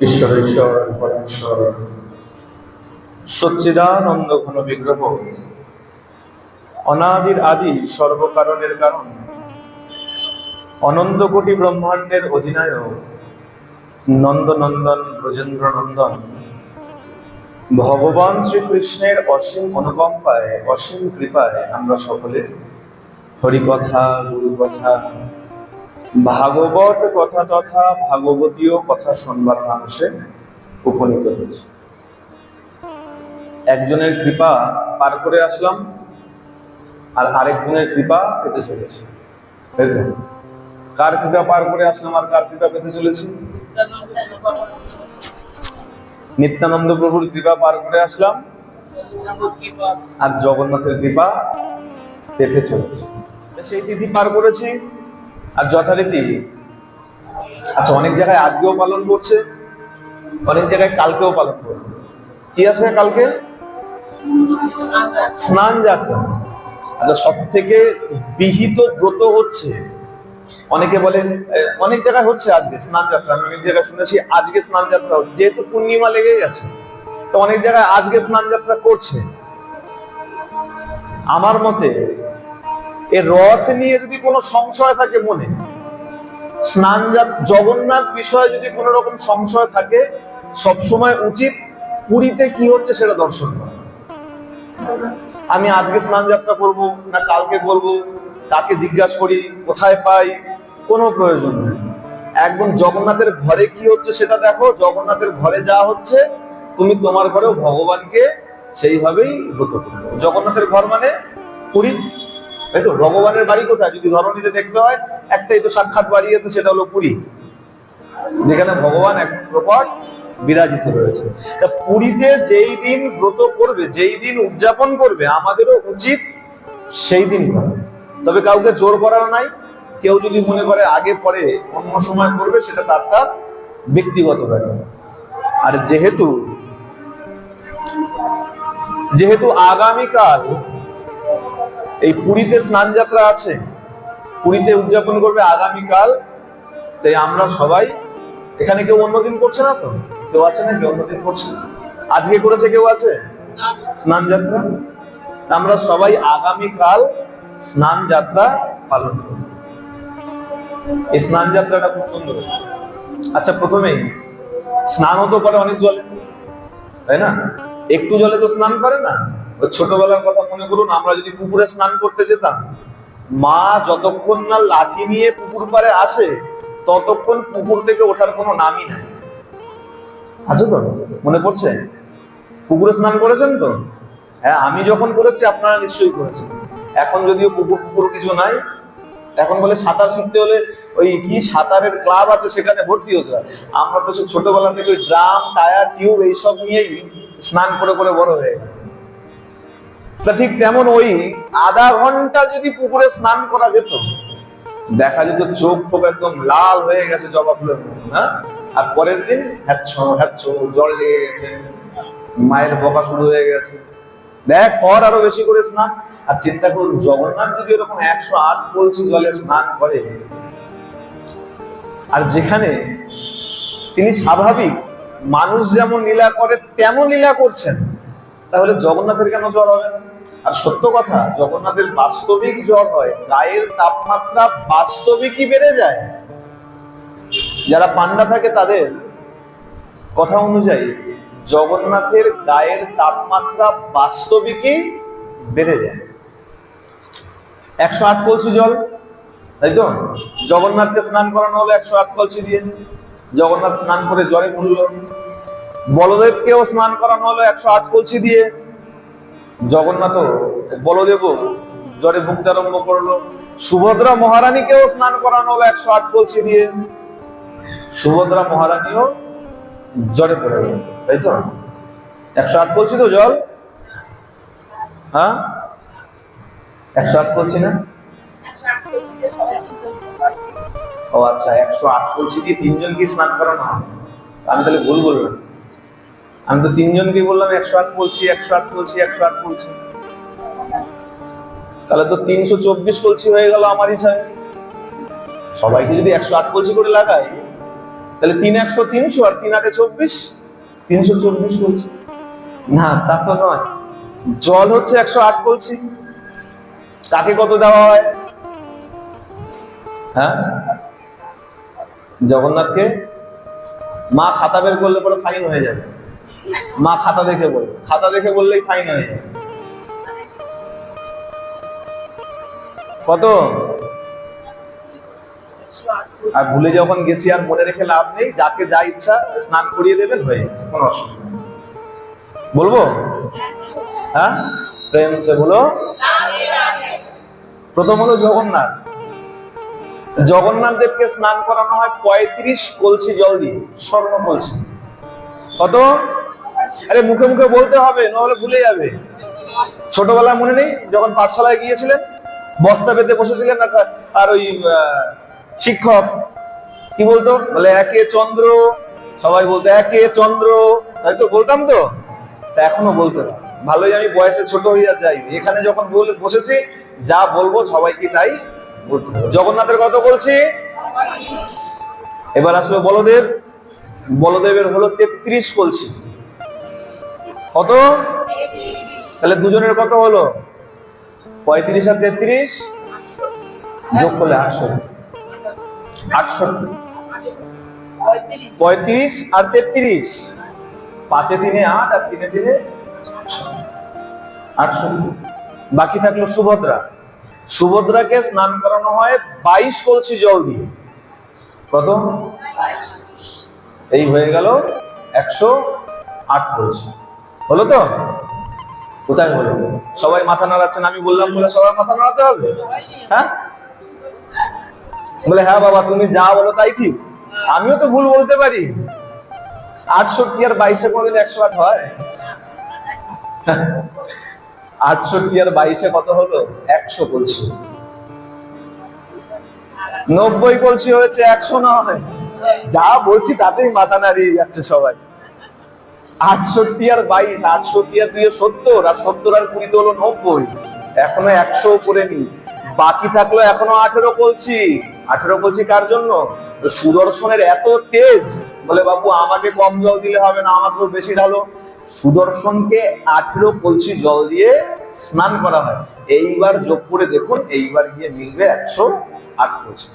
ঈশ্বর ঈশ্বর পরমেশ্বর সচ্চিদানন্দ ঘন বিগ্রহ অনাদির আদি সর্বকারণের কারণ অনন্ত কোটি ব্রহ্মাণ্ডের অধিনায়ক নন্দনন্দন ব্রজেন্দ্র নন্দন ভগবান শ্রীকৃষ্ণের অসীম অনুকম্পায় অসীম কৃপায় আমরা সকলে হরিকথা গুরুকথা ভাগবত কথা তথা ভাগবতীয় কথা শুনবার মানুষে উপনীত হয়েছে। একজনের কৃপা পার করে আসলাম আর আরেকজনের কৃপা পেতে চলেছি। তাই তো? কার কৃপা পার করে আসলাম আর কার কৃপা পেতে চলেছি? নিত্যানন্দ প্রভুর কৃপা পার করে আসলাম আর জগন্নাথের কৃপা পেতে চলেছি। সেই তিথি পার করেছি আর যথারীতি আচ্ছা অনেক জায়গায় আজকেও পালন করছে, অনেক জায়গায় কালকেও পালন করবে। কি আছে কালকে? স্নান যাত্রা। আচ্ছা সব থেকে বিহিত ব্রত হচ্ছে, অনেকে বলেন অনেক জায়গায় হচ্ছে আজকে স্নান যাত্রা, আমি অনেক জায়গায় শুনেছি আজকে স্নান যাত্রা হচ্ছে, যেহেতু পূর্ণিমা লেগে গেছে তো অনেক জায়গায় আজকে স্নান যাত্রা করছে। আমার মতে এ রথ নিয়ে যদি কোনো সংশয় থাকে মনে, স্নান জগন্নাথ বিষয়ে যদি কোনো রকম সংশয় থাকে, সবসময় উচিত পুরীতে কি হচ্ছে সেটা দর্শন করা। আমি আজকে স্নান যাত্রা করবো না কালকে করবো, কাকে জিজ্ঞাসা করি, কোথায় পাই, কোনো প্রয়োজন নেই। একদম জগন্নাথের ঘরে কি হচ্ছে সেটা দেখো, জগন্নাথের ঘরে যা হচ্ছে তুমি তোমার ঘরেও ভগবানকে সেইভাবেই ব্রত করবে। জগন্নাথের ঘর মানে পুরী, তাই তো? ভগবানের বাড়ি কোথায় যদি ধরণীতে দেখতে হয়, একটাই তো সাক্ষাৎ বাড়ি আছে, সেটা হলো পুরী, যেখানে ভগবান এখন প্রকট বিরাজিত রয়েছে। তা পুরীতে যেই দিন ব্রত করবে, যেই দিন উদযাপন করবে, আমাদেরও উচিত সেই দিন করা। তবে কাউকে জোর করার নাই, কেউ যদি মনে করে আগে পরে অন্য সময় করবে সেটা তার ব্যক্তিগত ব্যাপার। আর যেহেতু আগামীকাল এই পুরীতে স্নান যাত্রা আছে, পুরীতে উদযাপন করবে আগামীকাল, তাই আমরা সবাই এখানে কেউ অন্যদিন করছে না তো? কেউ আছে না কেউ অন্যদিন করছে? আজকে করেছে কেউ আছে স্নান যাত্রা? আমরা সবাই আগামীকাল স্নান যাত্রা পালন করব। এই স্নান যাত্রাটা খুব সুন্দর। আচ্ছা প্রথমেই স্নান তো করে অনেক জলে, তাই না? একটু জলে তো স্নান করে না। ওই ছোটবেলার কথা মনে করুন, আমরা যদি পুকুরে স্নান করতে যেতাম, মা যতক্ষণ না লাঠি নিয়ে পুকুর পাড়ে আসে ততক্ষণ পুকুর থেকে ওঠার কোনো নামই নাই। আছে তো? মনে পড়ছে? পুকুরে স্নান করেছেন তো? হ্যাঁ, আমি যখন করেছি আপনারা নিশ্চয়ই করেছেন। এখন যদিও পুকুর কিছু নাই, এখন বলে সাঁতার শিখতে হলে ওই কি সাঁতারের ক্লাব আছে সেখানে ভর্তি হতে হয়। আমরা তো ছোটবেলা থেকে ওই ড্রাম টায়ার টিউব এইসব নিয়েই স্নান করে করে বড় হয়ে গেল। তা ঠিক তেমন ওই আধা ঘন্টা যদি পুকুরে স্নান করা যেত, দেখা যেত চোখ ফোক একদম লাল হয়ে গেছে জবা ফুলের মতো, হ্যাঁ? আর পরের দিন হ্যাচ্ছো জল লেগে গেছে, মায়ের বকা শুরু হয়ে গেছে, দেখ পর আরো বেশি করে স্নান। আর চিন্তা করুন, জগন্নাথ যদি এরকম 108 কলসি জলে স্নান করে, আর যেখানে তিনি স্বাভাবিক মানুষ যেমন লীলা করে তেমন লীলা করছেন, তাহলে জগন্নাথের কেন জ্বর হবে না? আর সত্য কথা, জগন্নাথের বাস্তবিক জ্বর হয়, গায়ের তাপমাত্রা বাস্তবিকই বেড়ে যায়। যারা পান্ডা থাকে তাদের কথা অনুযায়ী জগন্নাথের গায়ের তাপমাত্রা বাস্তবিকই বেড়ে যায়। 108 কলসি জল, তাই তো? জগন্নাথকে স্নান করানো হলো 108 কলসি দিয়ে, জগন্নাথ স্নান করে জ্বরে মরল। বলদেবকেও স্নান করানো হলো 108 কলসি দিয়ে, বলদেবও জ্বরে ভুগতে আরম্ভ করলো। সুভদ্রা মহারানীকেও স্নান করানো হলো 108 কলসি দিয়ে, সুভদ্রা মহারানীও জ্বরে পড়ে গেল, তাই তো? 108 কলসি তো জল, হ্যাঁ 108 কলসি না? ও আচ্ছা, 108 কলসি দিয়ে 3 জনকে স্নান করানো হয়। আমি তাহলে ভুল বললাম, আমি তো 3 জনকে বললাম 108 কলসি 108 কলসি 108 কলসি, তাহলে তো 324 কলসি হয়ে গেল আমার ইচ্ছায়। সবাইকে যদি 108 কলসি করে লাগাই তাহলে 3 100 300 আর 3 8 24, 324 কলসি। না, তা তো নয়। জল হচ্ছে 108 কলসি। কাকে কত দেওয়া হয়? হ্যাঁ, জগন্নাথকে। মা খাতা বের করলে পরে ফাইন হয়ে যাবে। মা খাতা দেখে বলবে, খাতা দেখে বললেই ফাইন হয়ে যাবে। কত? আর ভুলে যখন গেছি আর মনে রেখে লাভ নেই, যাকে যা ইচ্ছা স্নান করিয়ে দেবেন, হয়ে যাবে, কোনো অসুবিধা নেই। বলবো? হ্যাঁ, প্রেম সে বলো। প্রথম হলো জগন্নাথ। জগন্নাথ দেবকে স্নান করানো হয় 35 কলসি জল দিয়ে, স্বর্ণ কলসি। কত? আরে মুখে মুখে বলতে হবে, নাহলে ভুলে যাবে। ছোটবেলায় মনে নেই যখন পাঠশালায় গিয়েছিলেন, বস্তা পেতে বসেছিলেন, আর ওই শিক্ষক কি বলতো, বলে একে চন্দ্র, সবাই বলতো একে চন্দ্র, তাই তো বলতাম তো। এখনো বলতে হবে, ভালোই আমি বয়সে ছোট হইয়া যাই, এখানে যখন বসেছি যা বলবো সবাইকে তাই বলতে হবে। জগন্নাথের কত বলছি? এবার আসলো বলদেব। বলদেবের হলো 33 কলসি। কত? তাহলে দুজনের কত হলো? 35 আর 33 যোগ করলে 68। 68। 35 আর 33, 5 এ 3 8 আর 3 এ 3 68। বাকি থাকলো সুভদ্রা। সুভদ্রাকে স্নান করানো হয় 22 কলসি জল দিয়ে। কত? এই হয়ে গেল 108 কলসি। হলো তো? কোথায় হলো? সবাই মাথা নাড়াচ্ছেন, আমি বললাম বলে সবাই মাথা নাড়াতে হবে? হ্যাঁ, বলে হ্যাঁ বাবা তুমি যা বলো তাই ঠিক। আমিও তো ভুল বলতে পারি। 68 আর 22 কোনদিন 108 হয়? 68 আর 22 কত হলো? 100 কলসি। 90 কলসি হয়েছে, 100 নয়। যা বলছি তাতেই মাথা নাড়িয়ে যাচ্ছে সবাই। 68 আর 22, 68 আর 2 70, আর 70 আর 20 হলো 90। এখনো 100 করে নি, বাকি থাকলো এখনো 18 কলসি। 18 কলসি কার জন্য? সুদর্শনের এত তেজ, বলে বাবু আমাকে কম জল দিলে হবে না, আমাকেও বেশি ঢালো। সুদর্শনকে 18 কলসি জল দিয়ে স্নান করা হয়। এইবার যোগ করে দেখুন, এইবার গিয়ে মিলবে 108 কলসি।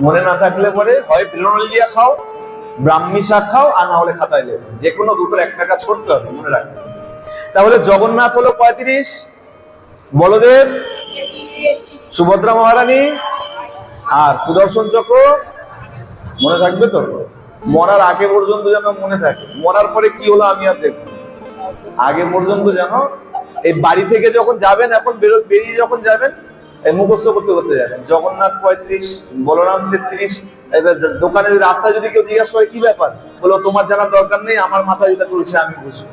মনে না থাকলে পরে হয় তৃণমূলিয়া খাও, ব্রাহ্মী শাক খাও, আর না হলে খাতায় লেখো, যে কোনো দুটোর একটা কাজ করতে হবে, মনে রাখবে। তাহলে জগন্নাথ হলো 35, বলদেব, সুভদ্রা মহারানী আর সুদর্শন চক্র। মনে থাকবে তো? মরার আগে পর্যন্ত যেন মনে থাকে, মরার পরে কি হলো আমি আর দেখব, আগে পর্যন্ত যেন। এই বাড়ি থেকে যখন যাবেন, এখন বেরিয়ে যখন যাবেন, মুখস্থ করতে করতে যাবেন। জগন্নাথ 35, বলরাম 33। এবার দোকানের রাস্তায় যদি কেউ জিজ্ঞাসা করে কি ব্যাপার, বলো তোমার জানার দরকার নেই, আমার মাথায় যেটা চলছে আমি বুঝি।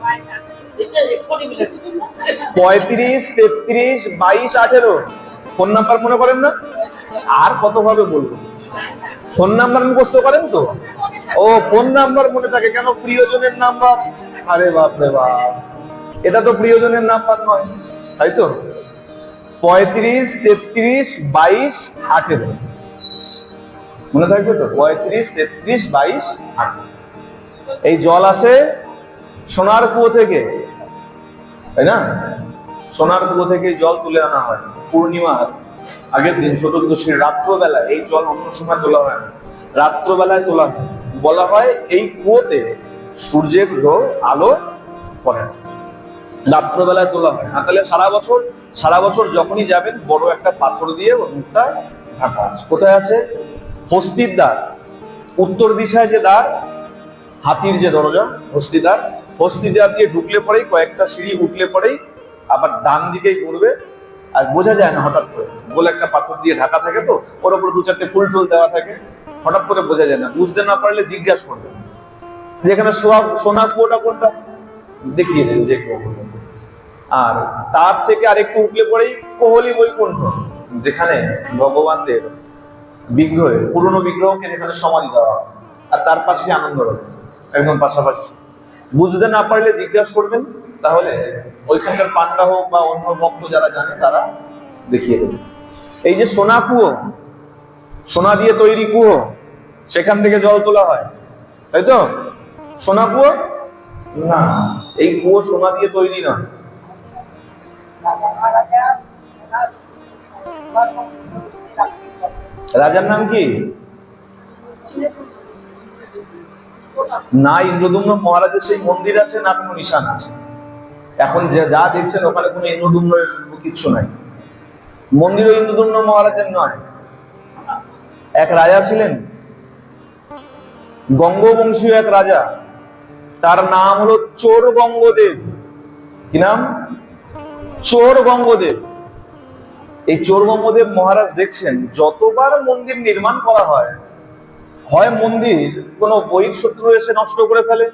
35, 33, 22, 18 ফোন নাম্বার মনে করেন না? আর কত ভাবে বলবো? ফোন নাম্বার মুখস্থ করেন তো? ও, ফোন নাম্বার মনে থাকে কেন? প্রিয়জনের নাম্বার। আরে বাপ রে বাপ, এটা তো প্রিয়জনের নাম্বার নয়, তাই তো? 35, 33, 22, 18 মনে থাকবে তো? 35, 33, 22, 18। এই জল আসে সোনার কুয়ো থেকে, তাই না? সোনার কুয়ো থেকে জল তুলে আনা হয় পূর্ণিমার আগের দিন, চতুর্দশীর রাত্রবেলায়। এই জল অন্য সময় তোলা হয় না, রাত্রবেলায় তোলা হয়। বলা হয় এই কুয়োতে সূর্যের আলো পড়ে না, রাত্রবেলায় তোলা হয়। না তাহলে সারা বছর যখনই যাবেন, বড় একটা পাথর দিয়ে মুখটা ঢাকা আছে। কোথায় আছে? হস্তির দ্বার, উত্তর দিশায় যে দ্বার, হাতির যে দরজা, হস্তি দ্বার। হস্তি দ্বার দিয়ে ঢুকলে পরেই, কয়েকটা সিঁড়ি উঠলে পরেই আবার ডান দিকেই ঘুরবে। আর বোঝা যায় না হঠাৎ করে, বলে একটা পাথর দিয়ে ঢাকা থাকে তো, ওর উপরে 2-4টে ফুল টুল দেওয়া থাকে, হঠাৎ করে বোঝা যায় না। বুঝতে না পারলে জিজ্ঞাসা করবে, যেখানে সোনা কুয়োটা কোনটা, দেখিয়ে দেন যে কেউ। আর তার থেকে আরেকটু উঠলে পরেই কোহলি বৈকুণ্ঠ, যেখানে ভগবানদের বিগ্রহের, পুরনো বিগ্রহকে যেখানে সমাধি দেওয়া হয়, আর তার পাশে আনন্দরথ, একদম পাশাপাশি। বুঝতে না পারলে জিজ্ঞাসা করবেন, তাহলে ওইখানকার পান্ডা হোক বা অন্য ভক্ত যারা জানে তারা দেখিয়ে দেবে। এই যে সোনা কুয়ো, সোনা দিয়ে তৈরি কুয়ো, সেখান থেকে জল তোলা হয়, তাই তো? সোনা কুয়ো না, এই কুয়ো সোনা দিয়ে তৈরি নয়। রাজার নাম কি? না, ইন্দ্রদুম্ন মহারাজের সেই মন্দির আছে না কোনো নিশান আছে? এখন যা দেখছেন ওখানে কোনো ইন্দ্রদুম্নের কিচ্ছু নাই। মন্দিরও ইন্দ্রদুম্ন মহারাজের নয়। এক রাজা ছিলেন, গঙ্গবংশীয় এক রাজা, তার নাম হলো চোর গঙ্গদেব। কি নাম? চোর গঙ্গদেব। এই চোর গঙ্গদেব মহারাজ দেখছেন যতবার মন্দির নির্মাণ করা হয়, হয় মন্দির কোনো বহিঃশত্রু এসে নষ্ট করে ফেলে,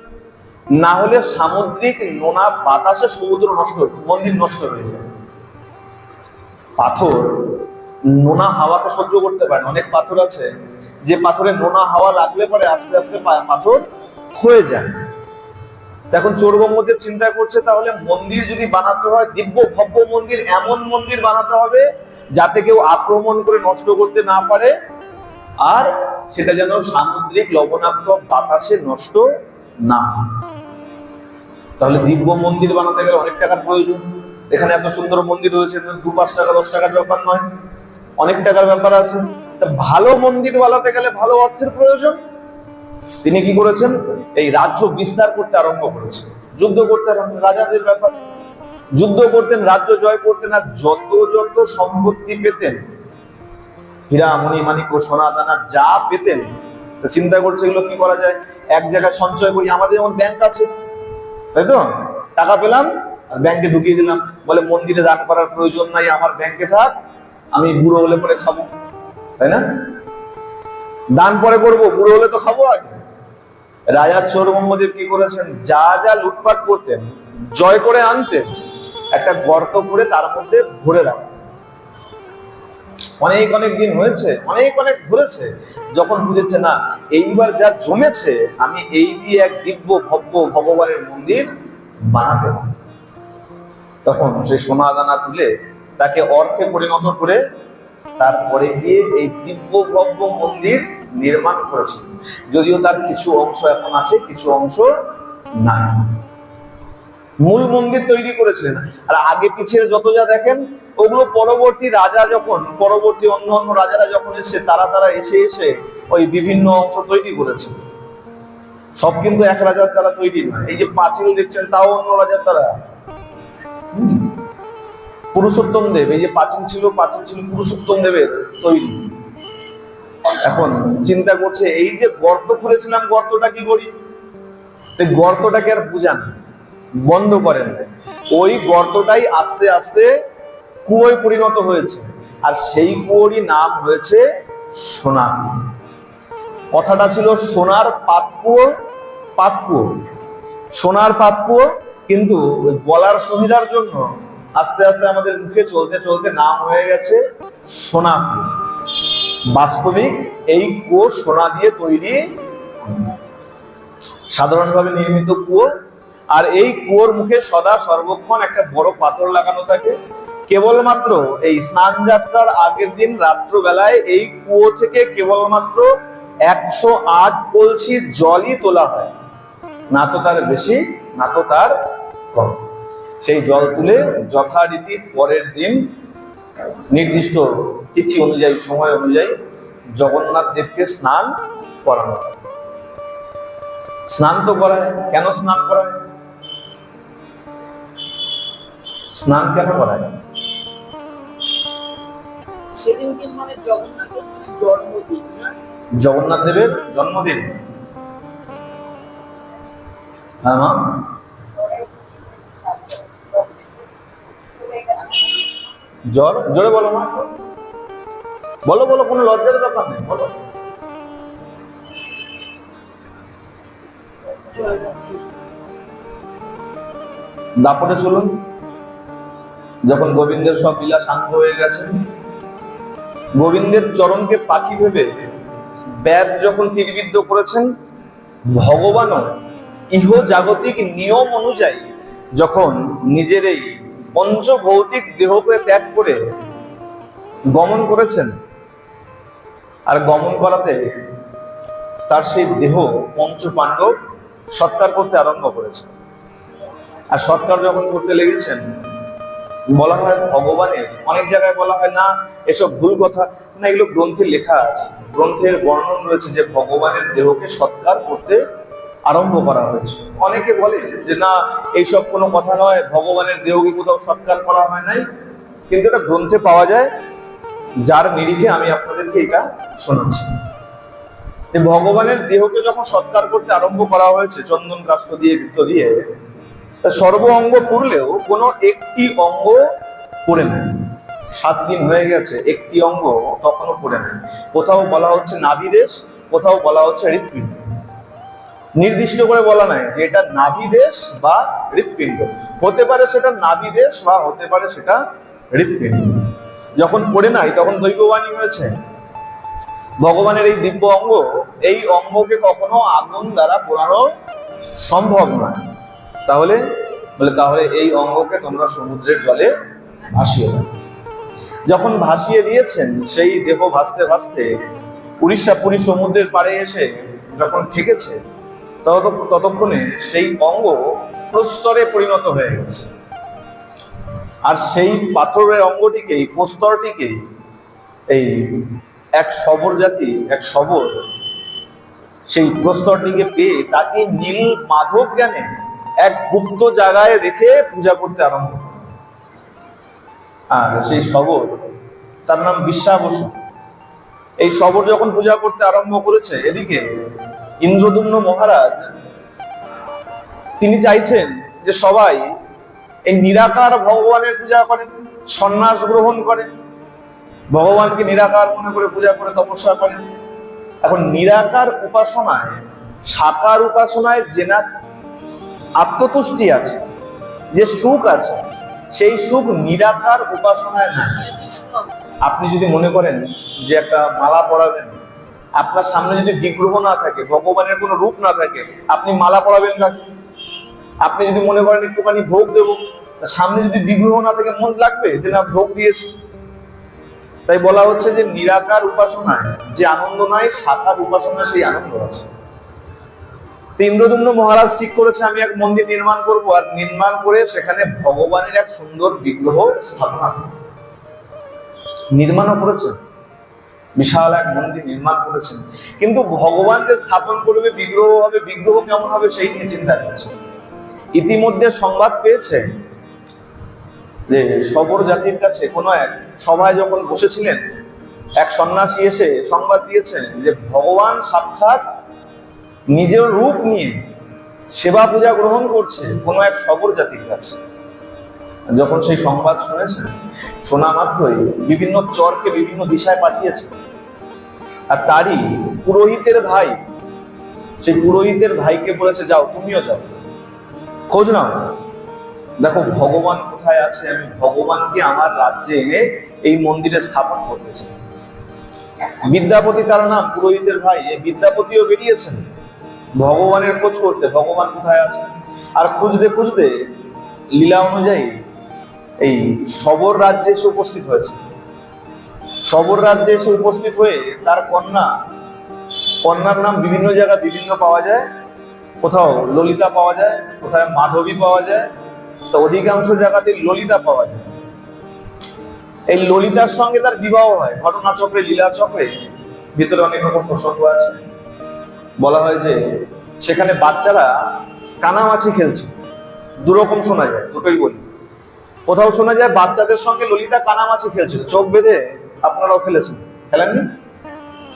না হলে সামুদ্রিক নোনা বাতাসে সমুদ্র মন্দির নষ্ট হয়ে যায়। পাথর নোনা হাওয়াকে সহ্য করতে পারে না। অনেক পাথর আছে যে পাথরে নোনা হাওয়া লাগলে পরে আস্তে আস্তে পাথর ক্ষয়ে যায়। এখন চোর গঙ্গদেব চিন্তা করছে তাহলে মন্দির যদি বানাতে হয়, দিব্য ভব্য মন্দির, এমন মন্দির বানাতে হবে যাতে কেউ আক্রমণ করে নষ্ট করতে না পারে, আর সেটা যেন সামুদ্রিক লবণাক্ত বাতাসে নষ্ট না। তাহলে দিব্য মন্দির বানাতে গেলে অনেক টাকার প্রয়োজন। এখানে এত সুন্দর মন্দির রয়েছে, 2-5 টাকা 10 টাকার ব্যাপার নয়, অনেক টাকার ব্যাপার আছে। ভালো মন্দির বানাতে গেলে ভালো অর্থের প্রয়োজন। তিনি কি করেছেন? এই রাজ্য বিস্তার করতে আরম্ভ করেছেন, যুদ্ধ করতে আরম্ভ। রাজাদের ব্যাপার, যুদ্ধ করতেন, রাজ্য জয় করতেন, আর যত যত সম্পত্তি পেতেন, হীরা মণি মানিক ও সোনা দানা যা পেতেন, তো চিন্তা করছে এগুলো কি করা যায়, এক জায়গায় সঞ্চয় করি। আমাদের যেমন ব্যাংক আছে, তাই তো? টাকা পেলাম আর ব্যাংকে ঢুকিয়ে দিলাম, বলে মন্দিরে দান করার প্রয়োজন নাই, আমার ব্যাংকে থাক, আমি বুড়ো হলে পরে খাবো, তাই না? দান পরে করবো, বুড়ো হলে তো খাবো আগে। রাজা চোর গঙ্গদেব কি করেছেন? যা যা লুটপাট করতেন, জয় করে আনতেন, একটা গর্ত করে তার মধ্যে ভরে রাখতেন। অনেক অনেক দিন হয়েছে, অনেক অনেক ঘুরেছে, যখন বুঝেছে না এইবার যা জমেছে, আমি এই দিয়ে এক দিব্য ভব্য ভগবানের মন্দির বানাতে হবে, তখন সেই সোনা দানা তুলে তাকে অর্থে পরিণত করে তারপরে গিয়ে এই দিব্য ভব্য মন্দির নির্মাণ করেছে। যদিও তার কিছু অংশ এখন আছে, কিছু অংশ নাই। মূল মন্দির তৈরি করেছিলেন। আর আগে পিছিয়ে যত যা দেখেন, ওগুলো পরবর্তী রাজা যখন, পরবর্তী অন্য অন্য রাজারা যখন এসে তারা এসে এসে ওই বিভিন্ন অংশ তৈরি করেছে। সব কিন্তু এক রাজার দ্বারা তৈরি নয়। এই যে পাঁচিল দেখছেন, তাও অন্য রাজার দ্বারা। পুরুষোত্তম দেব, এই যে পাঁচিল ছিল পুরুষোত্তম দেবের তৈরি। এখন চিন্তা করছে এই যে গর্ত খুলেছিলাম, গর্তটা কি করি? গর্তটাকে আর বুঝান, বন্ধ করেন। ওই গর্তটাই আস্তে আস্তে কুয়োয় পরিণত হয়েছে, আর সেই কুয়োরই নাম হয়েছে সোনা। কথাটা ছিল সোনার পাতকুয়ো, পাতকুয়ো, সোনার পাতকুয়ো, কিন্তু বলার সুবিধার জন্য আস্তে আস্তে আমাদের মুখে চলতে চলতে নাম হয়ে গেছে সোনা কুয়ো। বাস্তবিক এই কুয়ো সোনা দিয়ে তৈরি, সাধারণভাবে নির্মিত কুয়ো। আর এই কুয়োর মুখে সদা সর্বক্ষণ একটা বড় পাথর লাগানো থাকে। কেবলমাত্র এই স্নান যাত্রার আগের দিন রাত্রবেলায় এই কুয়ো থেকে কেবলমাত্র 108 কলসি জলই তোলা হয়, না তো তার বেশি, না তো তার কম। সেই জল তুলে যথারীতি পরের দিন নির্দিষ্ট তিথি অনুযায়ী, সময় অনুযায়ী জগন্নাথ দেবকে স্নান করানো হয়। স্নান তো করায়, কেন স্নান করায়? স্নান কেন করায়? সেদিনকে মানে জগন্নাথের জন্মদিন, জগন্নাথ দেবের জন্মদিন। হ্যাঁ মা, জোরে বলো মা, বলো বলো, কোনো লজ্জার ব্যাপার নেই, বলো। দাপটে চলুন। যখন গোবিন্দের সব লীলা শান্ত হয়ে গেছে, গোবিন্দের চরণকে পাখি ভেবে ব্যাদ যখন তীরবিদ্ধ করেছেন, ভগবানও ইহ জাগতিক নিয়ম অনুযায়ী যখন নিজের এই পঞ্চভৌতিক দেহকে ত্যাগ করে গমন করেছেন, আর গমন করাতে তার সেই দেহ পঞ্চ পাণ্ডব সৎকার করতে আরম্ভ করেছে। আর সৎকার যখন করতে লেগেছেন, বলা হয় ভগবানের, অনেক জায়গায় বলা হয় না এসব ভুল কথা, না এগুলো গ্রন্থে লেখা আছে, গ্রন্থের বর্ণন রয়েছে যে ভগবানের দেহকে সৎকার করতে আরম্ভ করা হয়েছে। অনেকে বলে যে না এইসব কোনো কথা নয়, ভগবানের দেহকে কোথাও সৎকার করা হয় নাই, কিন্তু এটা গ্রন্থে পাওয়া যায়, যার নিরিখে আমি আপনাদেরকে এটা শোনাচ্ছি। যে ভগবানের দেহকে যখন সৎকার করতে আরম্ভ করা হয়েছে চন্দন কাষ্ঠ দিয়ে, বৃত্ত দিয়ে, সর্ব অঙ্গ পুরলেও কোনো একটি অঙ্গ পড়ে নেয়। 7 দিন হয়ে গেছে, একটি অঙ্গ তখনও পড়ে নেয়। কোথাও বলা হচ্ছে নাভিদেশ, কোথাও বলা হচ্ছে হৃৎপিণ্ড। নির্দিষ্ট করে বলা নাই যে এটা নাভিদেশ বা হৃৎপিণ্ড, হতে পারে সেটা নাভিদেশ বা হতে পারে সেটা হৃৎপিণ্ড। যখন পড়ে নাই তখন দৈববাণী হয়েছে ভগবানের এই দিব্য অঙ্গ, এই অঙ্গকে কখনো আগুন দ্বারা পোড়ানো সম্ভব নয়। তাহলে এই অঙ্গকে তোমরা সমুদ্রের জলে ভাসিয়ে দাও। যখন ভাসিয়ে দিয়েছেন, সেই দেহ ভাসতে ভাসতে পুরী সমুদ্রের পাড়ে এসে যখন ঠেকেছে, ততক্ষণে সেই অঙ্গ প্রস্তরে পরিণত হয়ে গেছে। আর সেই পাথরের অঙ্গটিকেই, প্রস্তরটিকেই এই এক শবর জাতি, এক শবর সেই প্রস্তরটিকে পেয়ে তাকে নীল মাধব জ্ঞানে এক গুপ্ত জায়গায় রেখে পূজা করতে আরম্ভ করে। আর সেই শবর, তার নাম বিশ্বাবসু। এই শবর যখন পূজা করতে আরম্ভ করেছে, এদিকে ইন্দ্রদুম্ন মহারাজ তিনি চাইছেন যে সবাই এই নিরাকার ভগবানের পূজা করেন, সন্ন্যাস গ্রহণ করেন, ভগবানকে নিরাকার মনে করে পূজা করে তপস্যা করেন। এখন নিরাকার উপাসনায়, সাকার উপাসনায় যে না আত্মতুষ্টি আছে, যে সুখ আছে, সেই সুখ নিরাকার উপাসনায় নাই। আপনি যদি মনে করেন যে একটা মালা পরাবেন, আপনার সামনে যদি বিগ্রহ না থাকে, ভগবানের কোনো রূপ না থাকে, আপনি মালা পরাবেন কাকে? আপনি যদি মনে করেন একটুখানি ভোগ দেবো, সামনে যদি বিগ্রহ না থাকে মন লাগবে যে না ভোগ দিয়েছি? তাই বলা হচ্ছে যে নিরাকার উপাসনায় যে আনন্দ নাই, সাকার উপাসনায় সেই আনন্দ আছে। ইন্দ্রদুম্ন মহারাজ ঠিক করেছে আমি এক মন্দির নির্মাণ করব, আর নির্মাণ করে সেখানে ভগবানের এক সুন্দর বিগ্রহ স্থাপনা নির্মাণও করেছেন, বিশাল এক মন্দির নির্মাণ করেছেন। কিন্তু ভগবান যে স্থাপন করবে, বিগ্রহ হবে, বিগ্রহ কেমন হবে সেই নিয়ে চিন্তা করছে। ইতিমধ্যে সংবাদ পেয়েছে যে শবর জাতির কাছে কোনো এক সভায় যখন বসেছিলেন, এক সন্ন্যাসী এসে সংবাদ দিয়েছেন যে ভগবান সাক্ষাৎ নিজের রূপ নিয়ে সেবা পূজা গ্রহণ করছে কোনো এক শবর জাতির কাছে। যখন সেই সংবাদ শুনেছেন, শোনা মাত্রই বিভিন্ন চরকে বিভিন্ন দিশায় পাঠিয়েছে। আর তারই পুরোহিতের ভাই, সেই পুরোহিতের ভাইকে বলেছে যাও, তুমিও যাও, খোঁজ নাও, দেখো ভগবান কোথায় আছে, আমি ভগবানকে আমার রাজ্যে এনে এই মন্দিরে স্থাপন করতেছি। বিদ্যাপতি তার নাম, পুরোহিতের ভাই। এই বিদ্যাপতিও বেরিয়েছেন ভগবানের খোঁজ করতে, ভগবান কোথায় আছে। আর খুঁজতে খুঁজতে লীলা অনুযায়ী এই শবর রাজ্যে এসে উপস্থিত হয়েছে। শবর রাজ্যে এসে উপস্থিত হয়ে তার কন্যার নাম বিভিন্ন জায়গায় বিভিন্ন পাওয়া যায়। কোথাও ললিতা পাওয়া যায়, কোথাও মাধবী পাওয়া যায়, তো অধিকাংশ জায়গাতে ললিতা পাওয়া যায়। এই ললিতার সঙ্গে তার বিবাহ হয় ঘটনা চক্রে, লীলা চক্রে। ভিতরে অনেক রকম প্রসঙ্গ আছে। বলা হয় যে সেখানে বাচ্চারা কানামাছি খেলছে। দুরকম শোনা যায়, দুটোই বলি। কোথাও শোনা যায় বাচ্চাদের সঙ্গে ললিতা কানামাছি খেলছিল, চোখ বেঁধে। আপনারাও খেলেছেন, খেলেননি?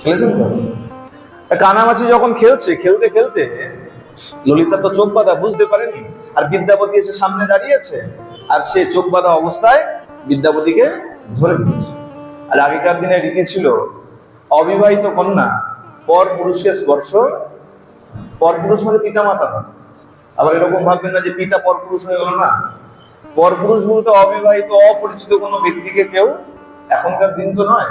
খেলেছেন তো? কানামাছি যখন খেলছে, খেলতে খেলতে ললিতা তো চোখ বাঁধা, বুঝতে পারেনি। আর বিদ্যাপতি এসে সামনে দাঁড়িয়েছে, আর সে চোখ বাঁধা অবস্থায় বিদ্যাপতিকে ধরে নিয়েছে। আর আগেকার দিনে রীতি ছিল অবিবাহিত কন্যা পর পুরুষকে স্পর্শ, পর পুরুষ মানে পিতা মাতা না, আবার এরকম ভাববেন না যে পিতা পর পুরুষ হয়ে গেল না। পর পুরুষ বলতে অবিবাহিত অপরিচিত কোনো ব্যক্তিকে কেউ, এখনকার দিন তো নয়,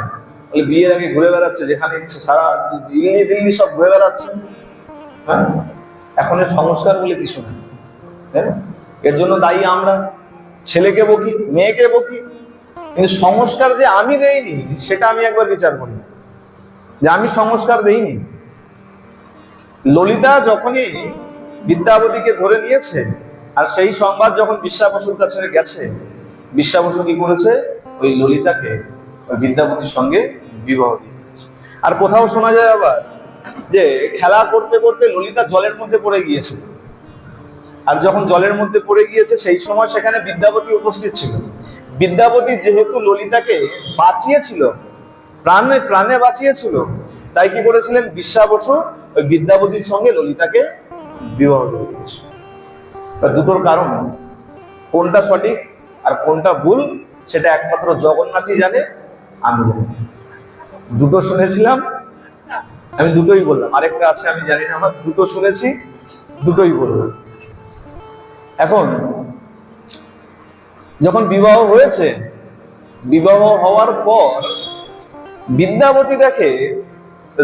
বিয়ের আগে ঘুরে বেড়াচ্ছে যেখানে ইচ্ছে, সারা দিল্লি সব ঘুরে বেড়াচ্ছে। হ্যাঁ, এখন এর সংস্কার বলে কিছু নেই। এর জন্য দায়ী আমরা, ছেলেকে বকি, মেয়েকে বকি, কিন্তু সংস্কার যে আমি দেইনি সেটা আমি একবার বিচার করি, যে আমি সংস্কার দেইনি। ললিতা যখনই বিদ্যাপতিকে ধরে নিয়েছে, আর সেই সংবাদ যখন বিশ্বা বসুর কাছে গেছে, বিশ্বা বসু কি করেছে, ওই ললিতাকে ওই বিদ্যাপতির সঙ্গে বিবাহ দিয়েছে। আর কোথাও শোনা যায় আবার যে খেলা করতে করতে ললিতা জলের মধ্যে পড়ে গিয়েছিল, আর যখন জলের মধ্যে পড়ে গিয়েছে সেই সময় সেখানে বিদ্যাপতি উপস্থিত ছিল। বিদ্যাপতি যেহেতু ললিতাকে বাঁচিয়েছিল, প্রাণে প্রাণে বাঁচিয়েছিল, তাই কি করেছিলেন, বিশ্বা বসু ওই বিদ্যাপতির সঙ্গে ললিতাকে বিবাহ দিয়ে দিয়েছে। দুটোর কারণ কোনটা সঠিক আর কোনটা ভুল সেটা একমাত্র জগন্নাথই জানে, আমি জানি। দুটো শুনেছিলাম, আমি দুটোই বললাম, আরেকটা আছে আমি জানি না, আমার দুটো শুনেছি, দুটোই বললাম। এখন যখন বিবাহ হয়েছে, বিবাহ হওয়ার পর বিদ্যাপতি দেখে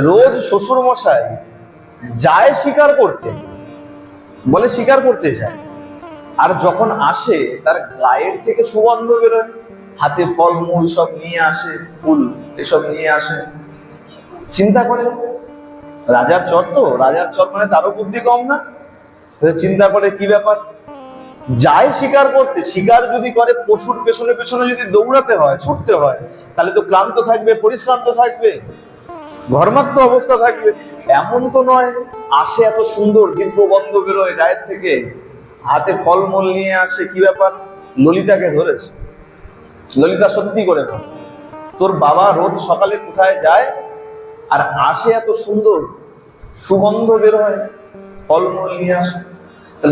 রোজ শ্বশুর মশাই যায় শিকার করতে, বলে শিকার করতে যায়, আর যখন আসে তার গায়ের থেকে সুগন্ধ বেরোয়, হাতে ফলমূল সব নিয়ে আসে, ফুল এসব নিয়ে আসে। চিন্তা করে, রাজার চর তো, রাজার চর মানে তারও বুদ্ধি কম না, চিন্তা করে কি ব্যাপার, যায় শিকার করতে, শিকার যদি করে পশুর পেছনে পেছনে যদি দৌড়াতে হয়, ছুটতে হয়, তাহলে তো ক্লান্ত থাকবে, পরিশ্রান্ত থাকবে, ঘর্মাক্ত অবস্থা থাকবে। এমন তো নয়, আসে এত সুন্দর দীর্ঘ গন্ধ বেরোয় গায়ের থেকে, হাতে ফলমূল নিয়ে আসে, কি ব্যাপার, ললিতাকে ধরেছে। ললিতা সত্যি করে বলে, তোর বাবা রোজ সকালে কোথায় যায় আর আসে এত সুন্দর সুগন্ধ বেরোয়, ফলমূল নিয়ে আসে।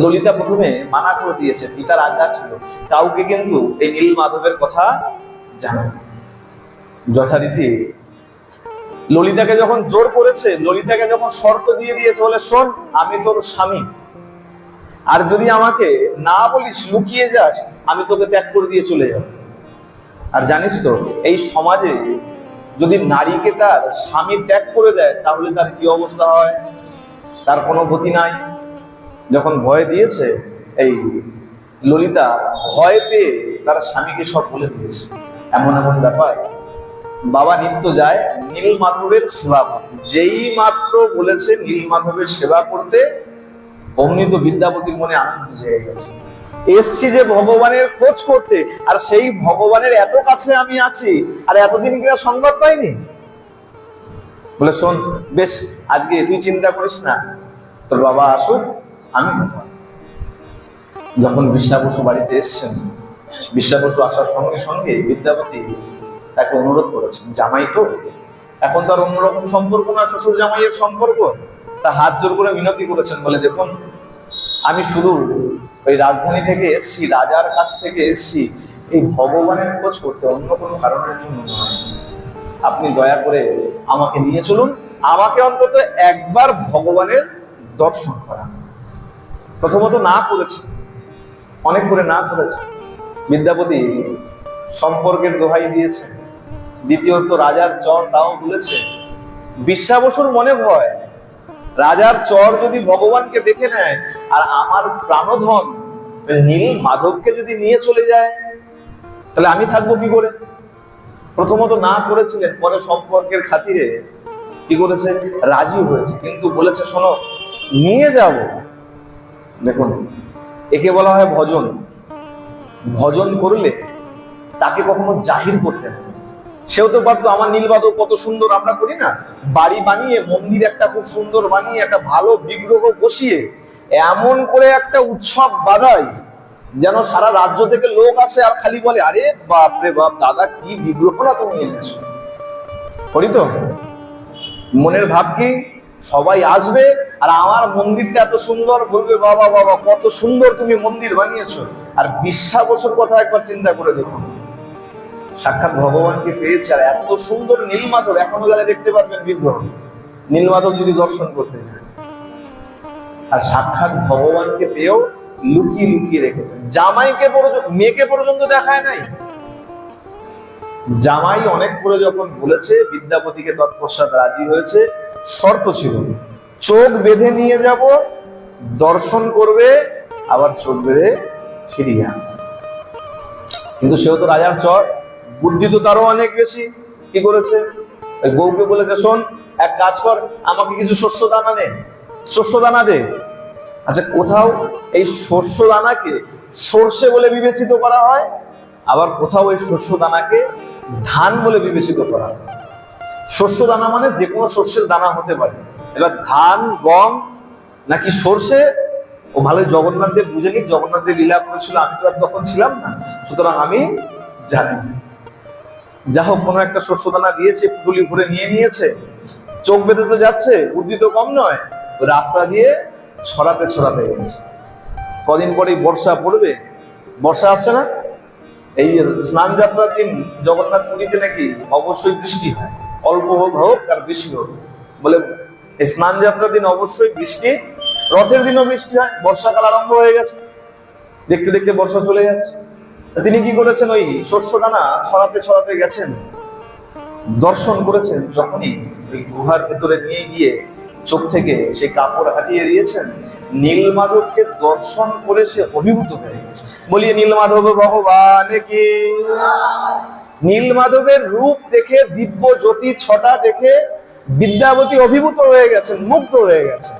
ললিতা প্রথমে মানা করে দিয়েছে, পিতার আজ্ঞা ছিল, কাউকে কিন্তু এই নীল মাধবের কথা জানাবে। যথারীতি ললিতাকে যখন জোর করেছে, ললিতাকে যখন শর্ত দিয়ে দিয়েছে, বলে শোন, আমি তোর স্বামী, আর যদি আমাকে না বলিস, লুকিয়ে যাস, আমি তোকে ত্যাগ করে দিয়ে চলে যাব। আর জানিস তো এই সমাজে যদি নারীকে তার স্বামী ত্যাগ করে দেয় তাহলে তার কি অবস্থা হয়, তার কোনো গতি নাই। যখন ভয় দিয়েছে, এই ললিতা ভয় পেয়ে তার স্বামীকে সব বলে দিয়েছে। এমন এমন ব্যাপার, বাবা নিত্য যায় নীল মাধবের সেবা করতে, যেই মাত্র বলেছে নীল মাধবের সেবা করতে, অমনি তো বিদ্যাপতির মনে আনন্দ জেগে গেছে, এসছি যে ভগবানের খোঁজ করতে, আর সেই ভগবানের এত কাছে আমি আছি, আর এতদিন কিনা সংবাদ পাইনি। বলে শোন, বেশ, আজকে তুই চিন্তা করিস না, তোর বাবা আসুক, আমি যখন বিশ্বা বসু বাড়িতে এসছেন, বিশ্বা বসু আসার সঙ্গে সঙ্গে বিদ্যাপতি তাকে অনুরোধ করেছেন, জামাই তো, এখন তো আর অন্যরকম সম্পর্ক না, শ্বশুর জামাইয়ের সম্পর্ক, তা হাত জোর করে মিনতি করেছেন, বলে দেখুন, আমি শুধু ওই রাজধানী থেকে এসছি, রাজার কাছ থেকে এসছি এই ভগবানের খোঁজ করতে, অন্য কোনো কারণের জন্য নয়। আপনি দয়া করে আমাকে নিয়ে চলুন, আমাকে অন্তত একবার ভগবানের দর্শন করা। প্রথমত না করেছে, অনেক করে না করেছে, বিদ্যাপতি সম্পর্কের দোহাই দিয়েছে, দ্বিতীয়ত রাজার চর তাও বলেছে। বিশ্বা বসুর মনে ভয়, রাজার চর যদি ভগবানকে দেখে নেয়, আর আমার প্রাণধন নীল মাধবকে যদি নিয়ে চলে যায়, তাহলে আমি থাকবো কি করে। প্রথমত না করেছিলেন, পরে সম্পর্কের খাতিরে কি করেছে, রাজি হয়েছে, কিন্তু বলেছে শোনো, নিয়ে যাব। দেখুন, একে বলা হয় ভজন। ভজন করলে তাকে কখনো জাহির করতে হবে। সেও তো পারতো, আমার নীল মাধব কত সুন্দর, আমরা করি না, বাড়ি বানিয়ে, মন্দির একটা খুব সুন্দর বানিয়ে, একটা ভালো বিগ্রহ বসিয়ে এমন করে একটা উৎসব বাঁধাই যেন সারা রাজ্য থেকে লোক আসে আর খালি বলে, আরে বাপ রে বাপ, দাদা কি বিগ্রহটা তুমি এনেছো। করি তো, মনের ভাব কি, সবাই আসবে আর আমার মন্দিরটা এত সুন্দর, বলবে বাবা বাবা কত সুন্দর তুমি মন্দির বানিয়েছো। আর বিশ্বা বসুর কথা একবার চিন্তা করে দেখুন, সাক্ষাৎ ভগবানকে পেয়েছে, আর এত সুন্দর নীল মাধব, এখনো গেলে দেখতে পারবেন বিগ্রহ, নীল মাধব যদি দর্শন করতে যায়, আর সাক্ষাৎ ভগবানকে পেয়েও লুকিয়ে লুকিয়ে রেখেছেন। জামাইকে মেয়েকে পর্যন্ত দেখায় নাই। জামাই অনেক করে যখন বলেছে, বিদ্যাপতিকে তৎপশ্চাৎ রাজি হয়েছে, শর্ত ছিল চোখ বেঁধে নিয়ে যাব, দর্শন করবে, আবার চোখ বেঁধে ফিরিয়ে আনবে। কিন্তু সেও তো রাজার চর, বুদ্ধি তো তারও অনেক বেশি। কি করেছে, ওই বউকে বলেছে, শোন, এক কাজ কর, আমাকে কিছু শস্য দানা নে, শস্য দানা দে। আচ্ছা, কোথাও এই শস্য দানাকে সর্ষে বলে বিবেচিত করা হয়, আবার কোথাও এই শস্য দানাকে ধান বলে বিবেচিত করা হয়। শস্য দানা মানে যে কোনো শস্যের দানা হতে পারে। এবার ধান, গম নাকি সর্ষে, ও ভালোই জগন্নাথ দেব বুঝে নিক, জগন্নাথ দেব লীলা করেছিল, আমি তো আর তখন ছিলাম না, সুতরাং আমি জানি। যা হোক, কোনো একটা শস্য দানা দিয়েছে, পুটুলি ভরে নিয়ে নিয়েছে, চোখ বেঁধে তো যাচ্ছে, বুদ্ধি তো কম নয়, রাস্তা দিয়ে ছড়াতে ছড়াতে গেছে। কদিন পরেই বর্ষা পড়বে, বর্ষা আসছে না? এই স্নান যাত্রার দিন জগন্নাথ পুরীতে নাকি অবশ্যই বৃষ্টি হয়, অল্প হোক হোক আর বেশি হোক, বলে এই স্নান যাত্রার দিন অবশ্যই বৃষ্টি, রথের দিনও বৃষ্টি হয়। বর্ষাকাল আরম্ভ হয়ে গেছে, দেখতে দেখতে বর্ষা চলে যাচ্ছে। তিনি কি করেছেন, ওই শস্য দানা ছড়াতে ছড়াতে গেছেন, দর্শন করেছেন। যখনই ওই গুহার ভেতরে নিয়ে গিয়ে চোখ থেকে সেই কাপড় হাটিয়ে দিয়েছেন, নীলমাধবকে দর্শন করে সে অভিভূত হয়ে গেছে। বলিয়ে নীলমাধব ভগবান কি। নীলমাধবের রূপ দেখে, দিব্য জ্যোতি ছটা দেখে বিদ্যাবতী অভিভূত হয়ে গেছেন, মুগ্ধ হয়ে গেছেন,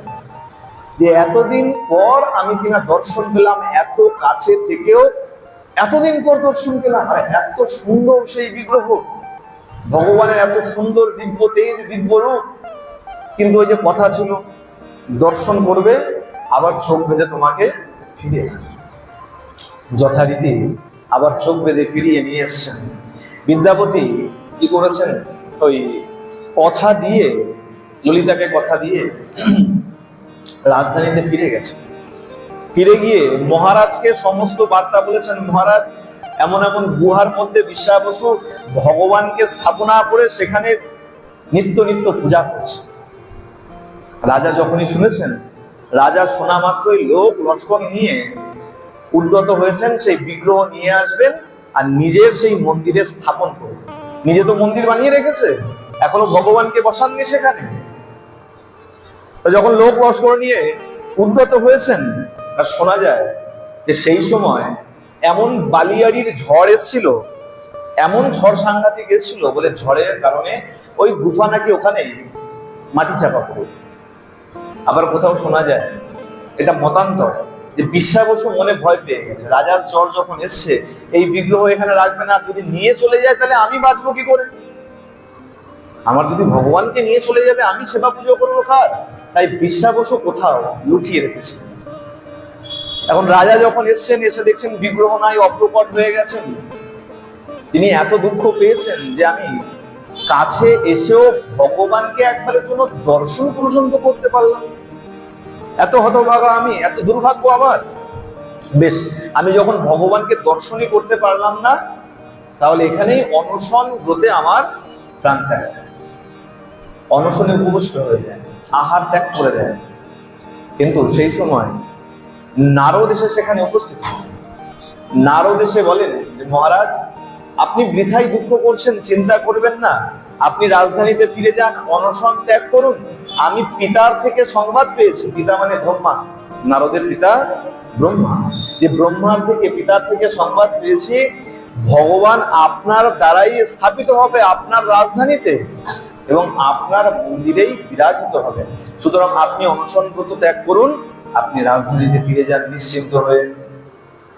যে এতদিন পর আমি কিনা দর্শন পেলাম, এত কাছে থেকেও এতদিন পর দর্শন পেলাম। আর এত সুন্দর সেই বিগ্রহ, ভগবানের এত সুন্দর দিব্য তেজ, দিব্য রূপ। কিন্তু ওই যে কথা ছিল, দর্শন করবে আবার চোখ বেঁধে তোমাকে ফিরে, যথারীতি আবার চোখ বেঁধে ফিরিয়ে নিয়ে এসছেন। বিদ্যাপতি কি করেছেন, ওই কথা দিয়ে, ললিতাকে কথা দিয়ে রাজধানীতে ফিরে গেছে। ফিরে গিয়ে মহারাজকে সমস্ত বার্তা বলেছেন। মহারাজ, এমন এমন গুহার মধ্যে বিশ্বা বসু ভগবানকে স্থাপনা করে সেখানে নিত্য নিত্য পূজা করছে। রাজা যখনই শুনেছেন, রাজা শোনা মাত্রই লোক লস্কর নিয়ে উদ্যত হয়েছেন, সেই বিগ্রহ নিয়ে আসবেন আর নিজের সেই মন্দিরে স্থাপন করবেন। নিজে তো মন্দির বানিয়ে রেখেছে, এখনো ভগবানকে বসাননি সেখানে। যখন লোক লস্কর নিয়ে উদ্যত হয়েছেন, আর শোনা যায় যে সেই সময় এমন বালিয়াড়ির ঝড় এসেছিল, এমন ঝড় সাংঘাতিক এসেছিল, বলে ঝড়ের কারণে ওই গুফা নাকি ওখানে মাটি চাপা পড়েছে। আবার কোথাও শোনা যায়, এটা মতান্তর, যে বিশ্বা বসু মনে ভয় পেয়ে গেছে, রাজার জ্বর যখন এসছে, এই বিগ্রহ এখানে রাখবে না, যদি নিয়ে চলে যায় তাহলে আমি বাঁচবো কি করে? আমার যদি ভগবানকে নিয়ে চলে যাবে, আমি সেবা পুজো করবো কার? তাই বিশ্বা বসু কোথাও লুকিয়ে রেখেছে। এখন রাজা যখন এসছেন, এসে দেখছেন বিগ্রহ নাই, অপ্রকট হয়ে গেছেন। তিনি এত দুঃখ পেয়েছেন যে আমি কাছে এসেও ভগবানকে একবারের জন্য দর্শন পর্যন্ত করতে পারলাম। এত হতভাগা আমি, এত দুর্ভাগ্য আমার। বেশ, আমি যখন ভগবানকে দর্শনই করতে পারলাম না, তাহলে এখানেই অনশন ব্রতে আমার প্রাণ ত্যাগ, অনশনে উপবিষ্ট হয়ে যায়, আহার ত্যাগ করে দেয়। কিন্তু সেই সময় নারদ এসে সেখানে উপস্থিত। নারদ এসে বলেন যে মহারাজ, আপনি বৃথাই দুঃখ করছেন, চিন্তা করবেন না, আপনি রাজধানীতে ফিরে যান, অনশন ত্যাগ করুন। আমি পিতার থেকে সংবাদ পেয়েছি, পিতা মানে ব্রহ্মা, নারদের পিতা ব্রহ্মা, যে ব্রহ্মার থেকে, পিতার থেকে সংবাদ পেয়েছি, ভগবান আপনার দ্বারাই স্থাপিত হবে আপনার রাজধানীতে এবং আপনার মন্দিরেই বিরাজিত হবে। সুতরাং আপনি অনশন ব্রত ত্যাগ করুন, আপনি রাজধানীতে ফিরে যান নিশ্চিন্ত হয়ে।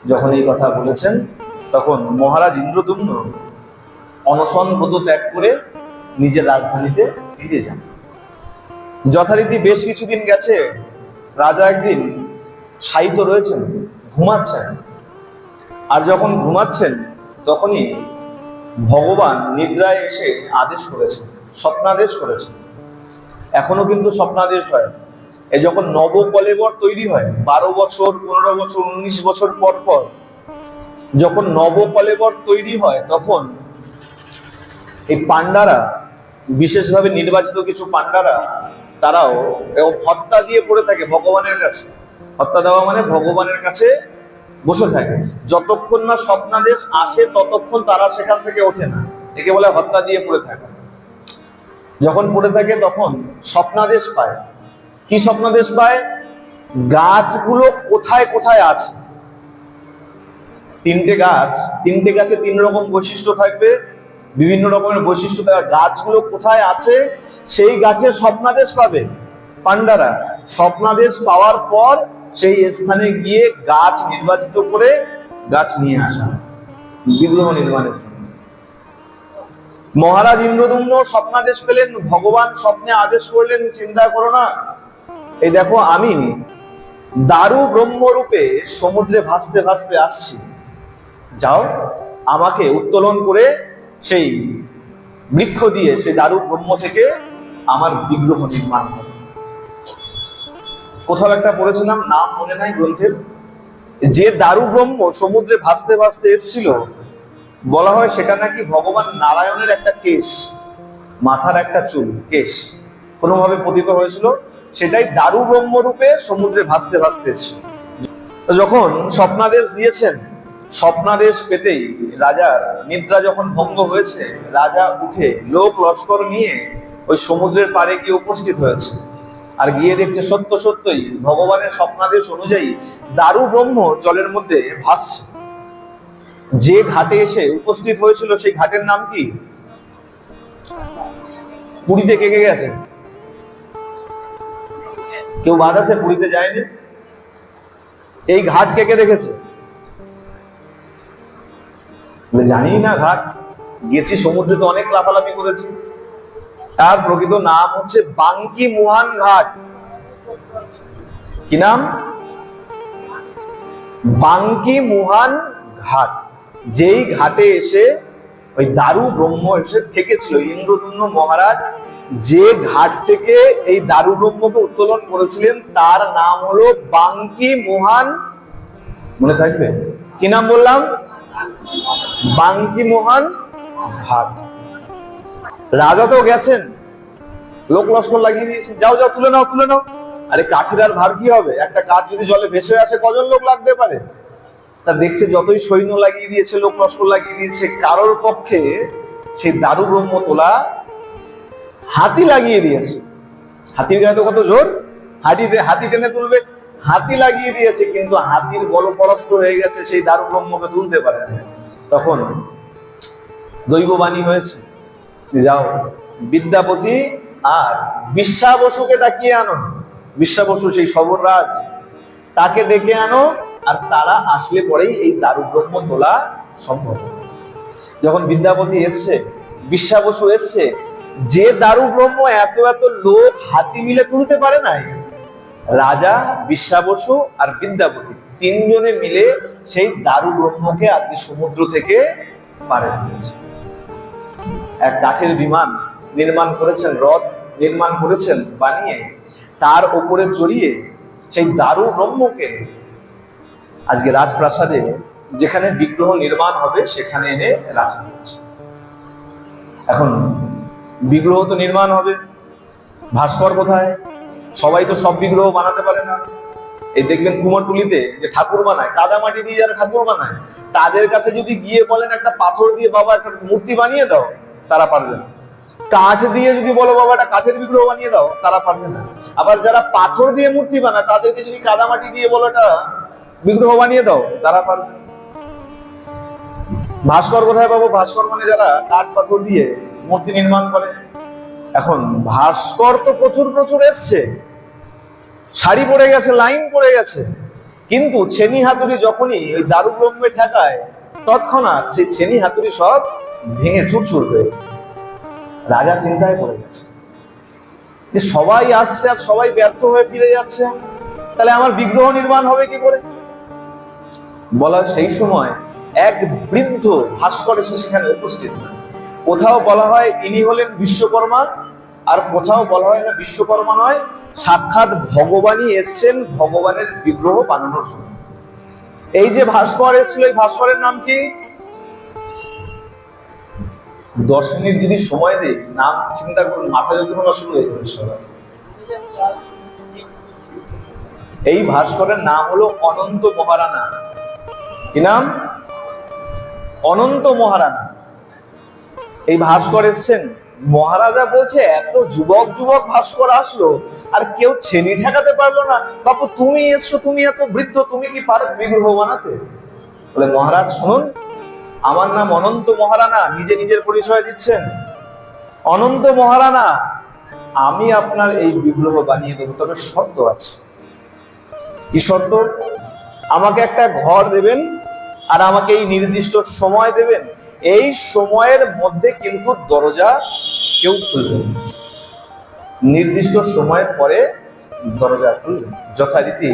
যখন এই কথা বলেছেন, তখন মহারাজ ইন্দ্রদ্যুম্ন অনশন ব্রত ত্যাগ করে নিজের রাজধানীতে ফিরে যান। যথারীতি বেশ কিছুদিন গেছে, রাজা একদিন শায়িত রয়েছেন, ঘুমাচ্ছেন। আর যখন ঘুমাচ্ছেন, তখনই ভগবান নিদ্রায় এসে আদেশ করেছেন, স্বপ্নাদেশ করেছেন। এখনো কিন্তু স্বপ্নাদেশ হয়। এই যখন নবকলেবর তৈরি হয়, 12 বছর, 15 বছর, 19 বছর পর পর যখন নবকলেবর তৈরি হয়, তখন এই পান্ডারা, বিশেষভাবে নির্বাচিত কিছু পান্ডারা, তারাও হত্যা দিয়ে পড়ে থাকে ভগবানের কাছে। হত্যা দেওয়া মানে ভগবানের কাছে বসে থাকে, যতক্ষণ না স্বপ্নাদেশ আসে ততক্ষণ তারা সেখান থেকে ওঠে না। একে বলে হত্যা দিয়ে পড়ে থাকে। যখন পড়ে থাকে তখন স্বপ্নাদেশ পায়। কি স্বপ্নাদেশ পায়? গাছগুলো কোথায় কোথায় আছে। 3টে গাছ, 3টে গাছে 3 রকম বৈশিষ্ট্য থাকবে, বিভিন্ন রকমের বৈশিষ্ট্য থাকবে। গাছগুলো কোথায় আছে সেই গাছের স্বপ্নাদেশ পাবে পান্ডারা। স্বপ্নাদেশ পাওয়ার পর সেই স্থানে গিয়ে গাছ নির্বাচিত করে গাছ নিয়ে আসা বিগ্রহ নির্মাণের জন্য। মহারাজ ইন্দ্রদুম্ন স্বপ্নাদেশ পেলেন, ভগবান স্বপ্নে আদেশ করলেন, চিন্তা করো না, এই দেখো আমি দারু ব্রহ্মরূপে সমুদ্রে ভাসতে ভাসতে আসছি, যাও আমাকে উত্তোলন করে সেই বৃক্ষ দিয়ে সেই দারু ব্রহ্ম থেকে আমার বিগ্রহ নির্মাণ হবে। কোথাও একটা পড়েছিলাম, নাম মনে নাই গ্রন্থের, যে দারু ব্রহ্ম সমুদ্রে ভাসতে ভাসতে এসেছিল, বলা হয় সেটা নাকি ভগবান নারায়ণের একটা কেশ, মাথার একটা চুল, কেশ কোনোভাবে পতিত হয়েছিল, সেটাই দারু ব্রহ্ম রূপে সমুদ্রে ভাসতে ভাসতে এসেছিল। যখন স্বপ্নাদেশ দিয়েছেন, স্বপ্নাদেশ পেতেই রাজার নিদ্রা যখন ভঙ্গ হয়েছে, রাজা উঠে লোক লস্কর নিয়ে ওই সমুদ্রের পাড়ে গিয়ে উপস্থিত হয়েছে। আর গিয়ে দেখছে সত্য সত্যই ভগবানের স্বপ্নাদেশ অনুযায়ী দারু ব্রহ্ম জলের মধ্যে ভাসছে। যে ঘাটে এসে উপস্থিত হয়েছিল সেই ঘাটের নাম কি? পুরীতে কে কে গেছে? কেউ বাদ আছে পুরীতে যায়নি? এই ঘাট কে কে দেখেছে? জানি না ঘাট, গেছি সমুদ্রে তো অনেক লাফালাফি করেছি। তার প্রকৃত নাম হচ্ছে বাঙ্কি মুহান ঘাট। কি নাম? বাঙ্কি মুহান ঘাট। যেই ঘাটে এসে ওই দারু ব্রহ্ম এসে থেকেছিল, ইন্দ্রদুম্ন মহারাজ যে ঘাট থেকে এই দারু ব্রহ্মকে উত্তোলন করেছিলেন তার নাম হলো বাঙ্কি মুহান। মনে থাকবে? কি নাম বললাম? বাঙ্কি মুহান ঘাট। রাজা তো গেছেন, লোক লস্কর লাগিয়ে দিয়েছে, যাও যাও তুলে নাও তুলে নাও। আরে কাঠের আর ভার কি হবে? একটা কাঠ যদি জলে ভেসে আসে কজন লোক লাগতে পারে? তা দেখছে যতই সৈন্য লাগিয়ে দিয়েছে, লোক লস্কর লাগিয়ে দিয়েছে, কারোর পক্ষে সেই দারু ব্রহ্ম তোলা। হাতি লাগিয়ে দিয়েছে, হাতির গায়ে তো কত জোর, হাতি টেনে তুলবে, হাতি লাগিয়ে দিয়েছে, কিন্তু হাতির গলপরস্ত হয়ে গেছে, সেই দারু ব্রহ্মকে তুলতে পারে না। তখন দৈববাণী হয়েছে, যাও বিদ্যাপতি আর বিশ্বাবসুকে ডাকিয়ে আনো। বিশ্বাবসু সেই সবররাজ, তাকে ডেকে আনো, আর তারা আসলে পরেই এই দারু ব্রহ্ম তোলা সম্ভব। যখন বিদ্যাপতি এসছে, বিশ্বাবসু এসছে, যে দারু ব্রহ্ম এত এত লোক হাতি মিলে তুলতে পারে নাই, রাজা, বিশ্বাবসু আর বিদ্যাপতি তিনজনে মিলে সেই দারু ব্রহ্মকে আজকে সমুদ্র থেকে পারে দিয়েছে। এক কাঠের বিমান নির্মাণ করেছেন, রথ নির্মাণ করেছেন বানিয়ে, তার উপরে চড়িয়ে সেই দারু ব্রহ্মকে আজকে রাজপ্রাসাদে যেখানে বিগ্রহ নির্মাণ হবে সেখানে এনে রাখা হয়েছে। এখন বিগ্রহ তো নির্মাণ হবে, ভাস্কর কোথায়? সবাই তো সব বিগ্রহ বানাতে পারে না। এই দেখবেন কুমোরটুলিতে যে ঠাকুর বানায়, কাদা মাটি দিয়ে যারা ঠাকুর বানায়, তাদের কাছে যদি গিয়ে বলেন একটা পাথর দিয়ে বাবা একটা মূর্তি বানিয়ে দাও, তারা পারবে না। কাঠ দিয়ে যদি বলো বাবা একটা কাঠের বিগ্রহ বানিয়ে দাও, তারা পারবে না। আবার যারা পাথর দিয়ে মূর্তি বানায় তাদেরকে যদি কাদা মাটি দিয়ে বলো একটা বিগ্রহ বানিয়ে দাও, তারা পারবে না। ভাস্কর কোথায় পাবো? ভাস্কর মানে যারা কাঠ পাথর দিয়ে মূর্তি নির্মাণ করে। এখন ভাস্কর তো প্রচুর প্রচুর এসছে, সারি পড়ে গেছে, লাইন পড়ে গেছে, কিন্তু ছেনি হাতুড়ি যখনই ওই দারু ব্রহ্মে ঠেকায়, তৎক্ষণাৎ সেই ছেনি হাতুড়ি সব ভেঙে চুরচুর হয়ে যায়। রাজা চিন্তায় পড়ে গেছে যে সবাই আসছে আর সবাই ব্যর্থ হয়ে ফিরে যাচ্ছে, তাহলে আমার বিগ্রহ নির্মাণ হবে কি করে? বলা সেই সময় এক বৃদ্ধ ভাস্কর এসে সেখানে উপস্থিত। কোথাও বলা হয় ইনি হলেন বিশ্বকর্মা, আর কোথাও বলা হয় না বিশ্বকর্মা নয়, সাক্ষাৎ ভগবানই এসছেন ভগবানের বিগ্রহ বানানোর জন্য। এই যে ভাস্কর এসেছিল, এই ভাস্করের নাম কি? 10 মিনিট যদি সময় দেয়, নাম চিন্তা করুন, মাথা যন্ত্রণা শুরু হয়ে যাবে সবাই। এই ভাস্করের নাম হলো অনন্ত মহারানা। কি নাম? অনন্ত মহারানা। এই ভাস্কর এসছেন, মহারাজা বলছে এত যুবক যুবক ভাস্কর আসলো আর কেউ ছেনি ঠেকাতে পারলো না, বাবু তুমি এসছো, তুমি এত বৃদ্ধ, তুমি কি পারবে বিগ্রহ বানাতে? বলে মহারাজ শুনুন, আমার নাম অনন্ত মহারানা। নিজে নিজের পরিচয় দিচ্ছেন, অনন্ত মহারানা। আমি আপনার এই বিগ্রহ বানিয়ে দেবো, তবে শর্ত আছে। কি শর্ত? আমাকে একটা ঘর দেবেন, আর আমাকে এই নির্দিষ্ট সময় দেবেন। এই সময়ের মধ্যে কিন্তু দরজা কেউ খুলবে না। নির্দিষ্ট সময়ের পরে দরজা খুলবে। যথারীতি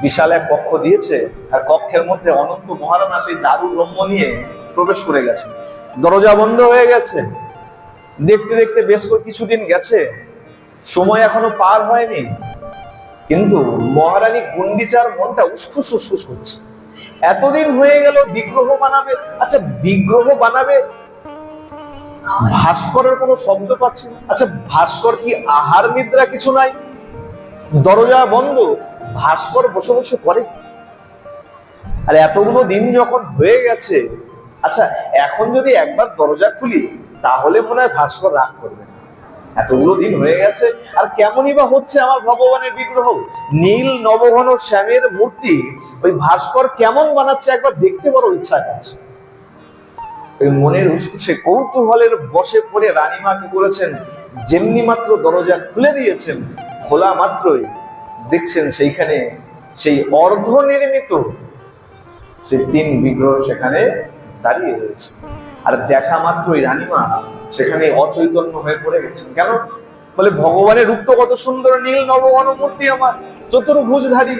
বিশাল এক কক্ষ দিয়েছে, আর কক্ষের মধ্যে অনন্ত মহারানা সেই দারু ব্রহ্ম নিয়ে প্রবেশ করে গেছে। দরজা বন্ধ হয়ে গেছে। দেখতে দেখতে বেশ কিছুদিন গেছে, সময় এখনো পার হয়নি, কিন্তু মহারানী গুন্ডিচার মনটা উসখুস উসখুস করছে। এতদিন হয়ে গেল, বিগ্রহ বানাবে। আচ্ছা, বিগ্রহ বানাবে, ভাস্করের কোনো শব্দ পাচ্ছি না। আচ্ছা, ভাস্কর কি আহার নিদ্রা কিছু নাই? দরজা বন্ধ, ভাস্কর বসে বসে করে কি? আর এতগুলো দিন যখন হয়ে গেছে, আচ্ছা এখন যদি একবার দরজা খুলি তাহলে মনে হয় ভাস্কর রাগ করবে। এতগুলো দিন হয়ে গেছে, আর কেমনই বা হচ্ছে আমার ভগবানের বিগ্রহ। নীল নবঘন শ্যামের মূর্তি ওই ভাস্কর কেমন বানাচ্ছে একবার দেখতে বড় ইচ্ছা আছে। ওই মনের উৎসে কৌতূহলের বসে পড়ে রানীমা কি করেছেন, যেমনি মাত্র দরজা খুলে দিয়েছেন, খোলা মাত্রই দেখছেন সেইখানে সেই অর্ধ নির্মিত সেই 3 বিগ্রহ সেখানে দাঁড়িয়ে রয়েছে। আর দেখা মাত্রই রানীমা সেখানে অচৈতন্য হয়ে পড়ে গেছেন। কেন? বলে ভগবানের রূপ তো কত সুন্দর, নীল নবঘন মূর্তি আমার, চতুর্ভুজধারী,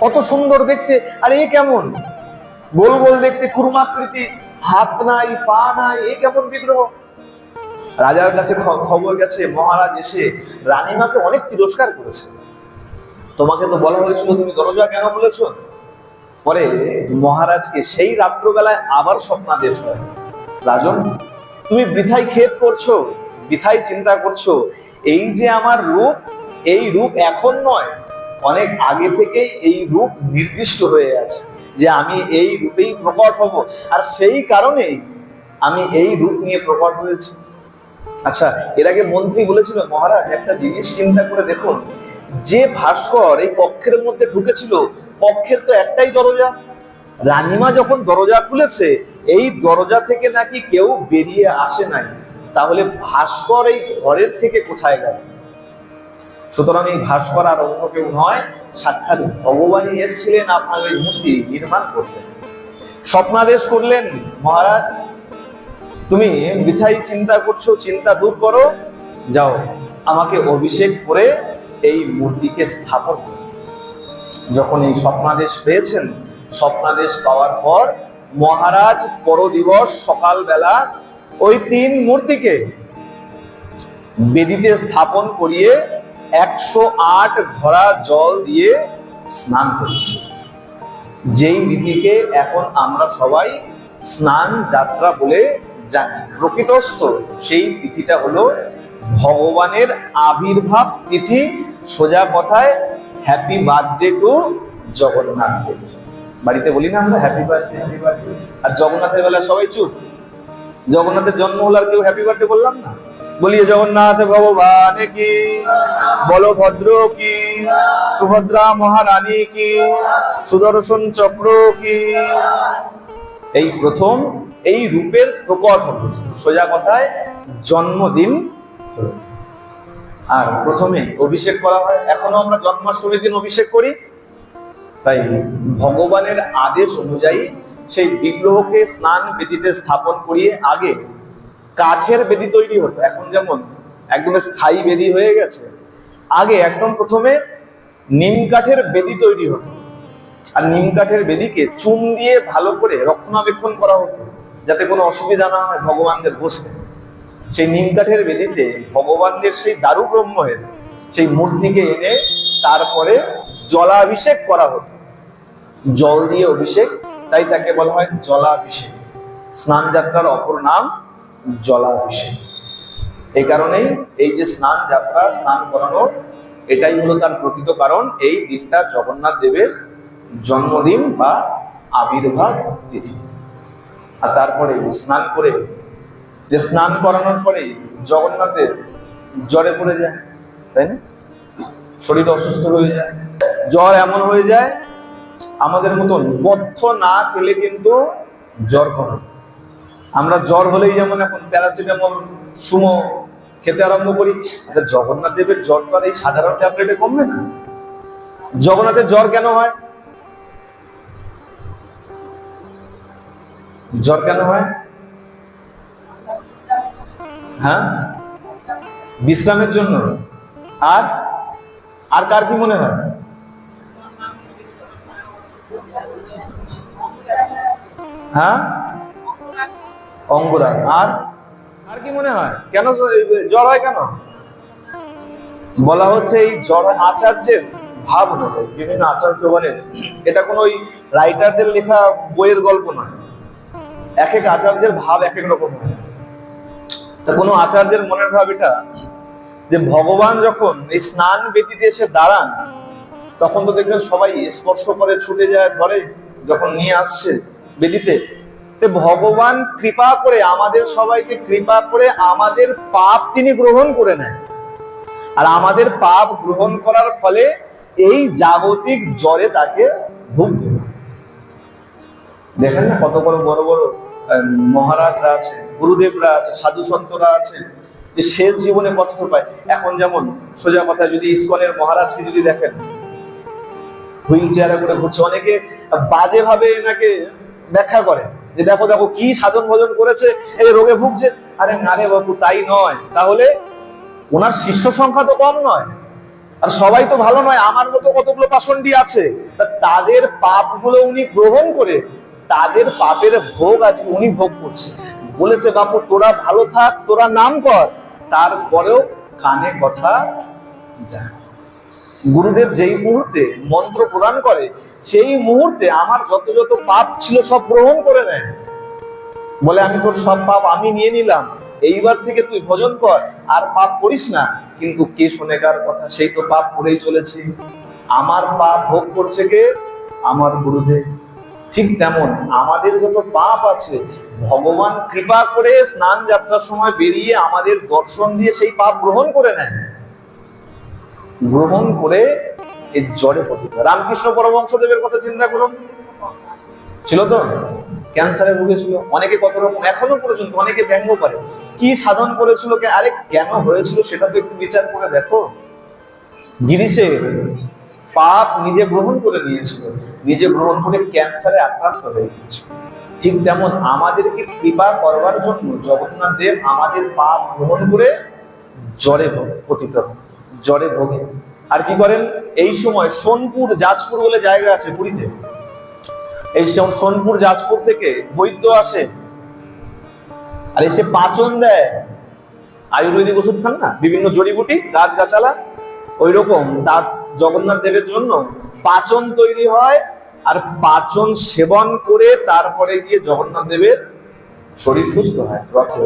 কত সুন্দর দেখতে। আর এ কেমন গোল গোল দেখতে, কুর্মাকৃতি, হাত নাই পা নাই, এ কেমন বিগ্রহ? রাজার কাছে খবর গেছে, মহারাজ এসে রানীমাকে অনেক তিরস্কার করেছে। তোমাকে তো বলা হয়েছিল তুমি দরজা কেন বলেছো? পরে মহারাজকে সেই রাত্রবেলায় আবার স্বপ্নাদেশ হয়, রাজন তুমি বৃথাই খেদ করছো, বৃথাই চিন্তা করছো। এই যে আমার রূপ, এই রূপ এখন নয়, অনেক আগে থেকেই এই রূপ নির্দিষ্ট হয়ে আছে যে আমি এই রূপেই প্রকট হব, আর সেই কারণেই আমি এই রূপ নিয়ে প্রকট হয়েছি। আচ্ছা, এর আগে মন্ত্রী বলেছিল, মহারাজ একটা জিনিস চিন্তা করে দেখুন, যে ভাস্কর এই কক্ষের মধ্যে ঢুকেছিল, কক্ষের তো একটাই দরজা। রানীমা যখন দরজা খুলেছে, এই দরজা থেকে নাকি কেউ বেরিয়ে আসে নাই। তাহলে ভাস্কর এই ঘরের থেকে কোথায় গেল? সুতরাং এই ভাস্কর আর অন্য কেউ নয়, সাক্ষাৎ ভগবানই এসেছিলেন আপনার এই মূর্তি নির্মাণ করতে। স্বপ্নাদেশ করলেন, মহারাজ তুমি বৃথাই চিন্তা করছো, চিন্তা দূর করো, যাও আমাকে অভিষেক করে এই মূর্তিকে স্থাপন করো। যখন এই স্বপ্নাদেশ পেয়েছেন, স্বপ্নাদেশ পাওয়ার পর মহারাজ পরদিবস সকালবেলা ওই 3 মূর্তিকে বেদিতে স্থাপন করিয়ে 108 ঘড়া জল দিয়ে স্নান করেছে। যেই রীতিকে এখন আমরা সবাই স্নান যাত্রা বলে জানি, প্রকৃতস্থ সেই তিথিটা হলো ভগবানের আবির্ভাব তিথি। সোজা কথায় হ্যাপি বার্থডে টু জগন্নাথ দেব। বাড়িতে বলি না আমরা হ্যাপি বার্থডে, হ্যাপি বার্থডে, আর জগন্নাথের বেলা সবাই চুপ। জগন্নাথের জন্ম হলো আর কেউ হ্যাপি বার্থডে বললাম না। বলিয়ে জগন্নাথ ভগবান কি, বলভদ্র কি, সুভদ্রা মহারানী কি, সুদর্শন চক্র কি। এই প্রথম এই রূপের প্রকট হল, সোজা কথায় জন্মদিন। আর প্রথমে অভিষেক করা হয়, এখনো আমরা জন্মাষ্টমীর দিন অভিষেক করি। তাই ভগবানের আদেশ অনুযায়ী সেই বিগ্রহকে স্নান বেদিতে স্থাপন করিয়ে, আগে কাঠের বেদি তৈরি হতো, এখন যেমন একদম স্থায়ী বেদি হয়ে গেছে, আগে একদম প্রথমে নিম কাঠের বেদি তৈরি হতো। আর নিম কাঠের বেদিকে চুন দিয়ে ভালো করে রক্ষণাবেক্ষণ করা হতো, যাতে কোনো অসুবিধা না হয় ভগবানদের বসতে। সেই নিম কাঠের বেদিতে ভগবানদের সেই দারু ব্রহ্মের সেই মূর্তিকে এনে তারপরে জলাভিষেক করা হতো, জল দিয়ে অভিষেক, তাই তাকে বলা হয় জলাভিষেক। স্নান যাত্রার অপর নাম জলাভিষেক। এই কারণেই এই যে স্নান যাত্রা, স্নান করানো, এটাই হলো তার প্রকৃত কারণ। এই দিনটা জগন্নাথ দেবের জন্মদিন বা আবির্ভাব তিথি। আর তারপরে স্নান করে, যে স্নান করানোর পরে জগন্নাথের জ্বরে পড়ে যায়, তাই না? শরীর অসুস্থ হয়ে যায়, জ্বর এমন হয়ে যায় আমাদের মতন বদ্ধ না খেলে কিন্তু জ্বর করে। আমরা জ্বর হলেই যেমন এখন প্যারাসিটামল, সুমো খেতে আরম্ভ করি। আচ্ছা, জগন্নাথ দেবের জ্বর তো আর এই সাধারণ ট্যাবলেটে কমবে না। জগন্নাথের জ্বর কেন হয়? জ্বর কেন হয়? হ্যাঁ, বিশ্রামের জন্য। আর আর কার কি মনে হয়? হ্যাঁ, অঙ্গরাগ। আর আর কি মনে হয় কেন জ্বর হয়? কেন বলা হচ্ছে এই জ্বর আচার্যের ভাব অনুযায়ী, বিভিন্ন আচার্য বলেন এটা কোনো ওই রাইটারদের লেখা বইয়ের গল্প নয়। এক এক আচার্যের ভাব এক এক রকম হয়। তা কোনো আচার্যের মনের ভাব এটা যে ভগবান যখন এই স্নান বেদিতে এসে দাঁড়ান, তখন তো দেখবেন সবাই স্পর্শ করে, ছুটে যায়, ধরে, যখন নিয়ে আসছে বেদিতে। ভগবান কৃপা করে আমাদের সবাইকে কৃপা করে আমাদের পাপ তিনি গ্রহণ করে নেন। আর আমাদের পাপ গ্রহণ করার ফলে এই জাগতিক জ্বরে তাকে ভুগতে হয়। দেখেন না কত বড় বড় বড় মহারাজরা আছে, গুরুদেবরা আছে, সাধু সন্তরা আছে, যে শেষ জীবনে কষ্ট পায়। এখন যেমন সোজা কথা, যদি ইসকনের মহারাজকে যদি দেখেন হুইল চেয়ারে করে ঘুরছে, অনেকে বাজে ভাবে এনাকে ব্যাখ্যা করে যে দেখো দেখো কি সাধন ভজন করেছে, এই রোগে ভুগছে। আরে না রে বাবু, তাই নয়। তাহলে ওনার শিষ্য সংখ্যা তো কম নয়, আর সবাই তো ভালো নয়। আমার মতো কতগুলো পাষণ্ডী আছে, তাদের পাপগুলো উনি গ্রহণ করে তাদের পাপের ভোগ আছে উনি ভোগ করছে। বলেছে বাপু তোরা ভালো থাক, তোরা নাম কর, তারপরেও কানে কথা যায়। গুরুদেব যেই মুহূর্তে মন্ত্র প্রদান করে, সেই মুহূর্তে আমার যত যত পাপ ছিল সব গ্রহণ করে নেয়। বলে আমি তোর সব পাপ আমি নিয়ে নিলাম, এইবার থেকে তুই ভজন কর, আর পাপ করিস না। কিন্তু কে শোনে কার কথা? সেই তো পাপ করেই চলেছে। আমার পাপ ভোগ করছে কে? আমার গুরুদেব। ঠিক তেমন আমাদের যত পাপ আছে, ভগবান কৃপা করে স্নান যাত্রার সময় বেরিয়ে আমাদের দর্শন দিয়ে সেই পাপ গ্রহণ করে নেয়, গ্রহণ করে এই জ্বরে পতিত। রামকৃষ্ণ পরমহংসদেবের কথা চিন্তা করুন, ছিল তো ক্যান্সারে ভুগেছিল, অনেকে কত রকম এখনো পর্যন্ত অনেকে ব্যঙ্গ করে কি সাধন করেছিল। আরে কেন হয়েছিল সেটা তো একটু বিচার করে দেখো। গিরিশের পাপ নিজে গ্রহণ করে নিয়েছিল, নিজে গ্রহণ করে ক্যান্সারে আক্রান্ত হয়ে গিয়েছিল। ঠিক তেমন আমাদেরকে কৃপা করবার জন্য জগন্নাথ দেব আমাদের পাপ গ্রহণ করে জ্বরে পতিত, জ্বরে ভোগে। আর কি করেন? এই সময় সোনপুর যাজপুর বলে জায়গা আছে পুরীতে, এই সোনপুর যাজপুর থেকে বৈদ্য আসে, আর এসে পাচন দেয়। আয়ুর্বেদিক ওষুধ খান না, বিভিন্ন জড়িবুটি গাছ গাছালা, ওই রকম তার জগন্নাথ দেবের জন্য পাচন তৈরি হয়। আর পাচন সেবন করে তারপরে গিয়ে জগন্নাথ দেবের শরীর সুস্থ হয়, রথে।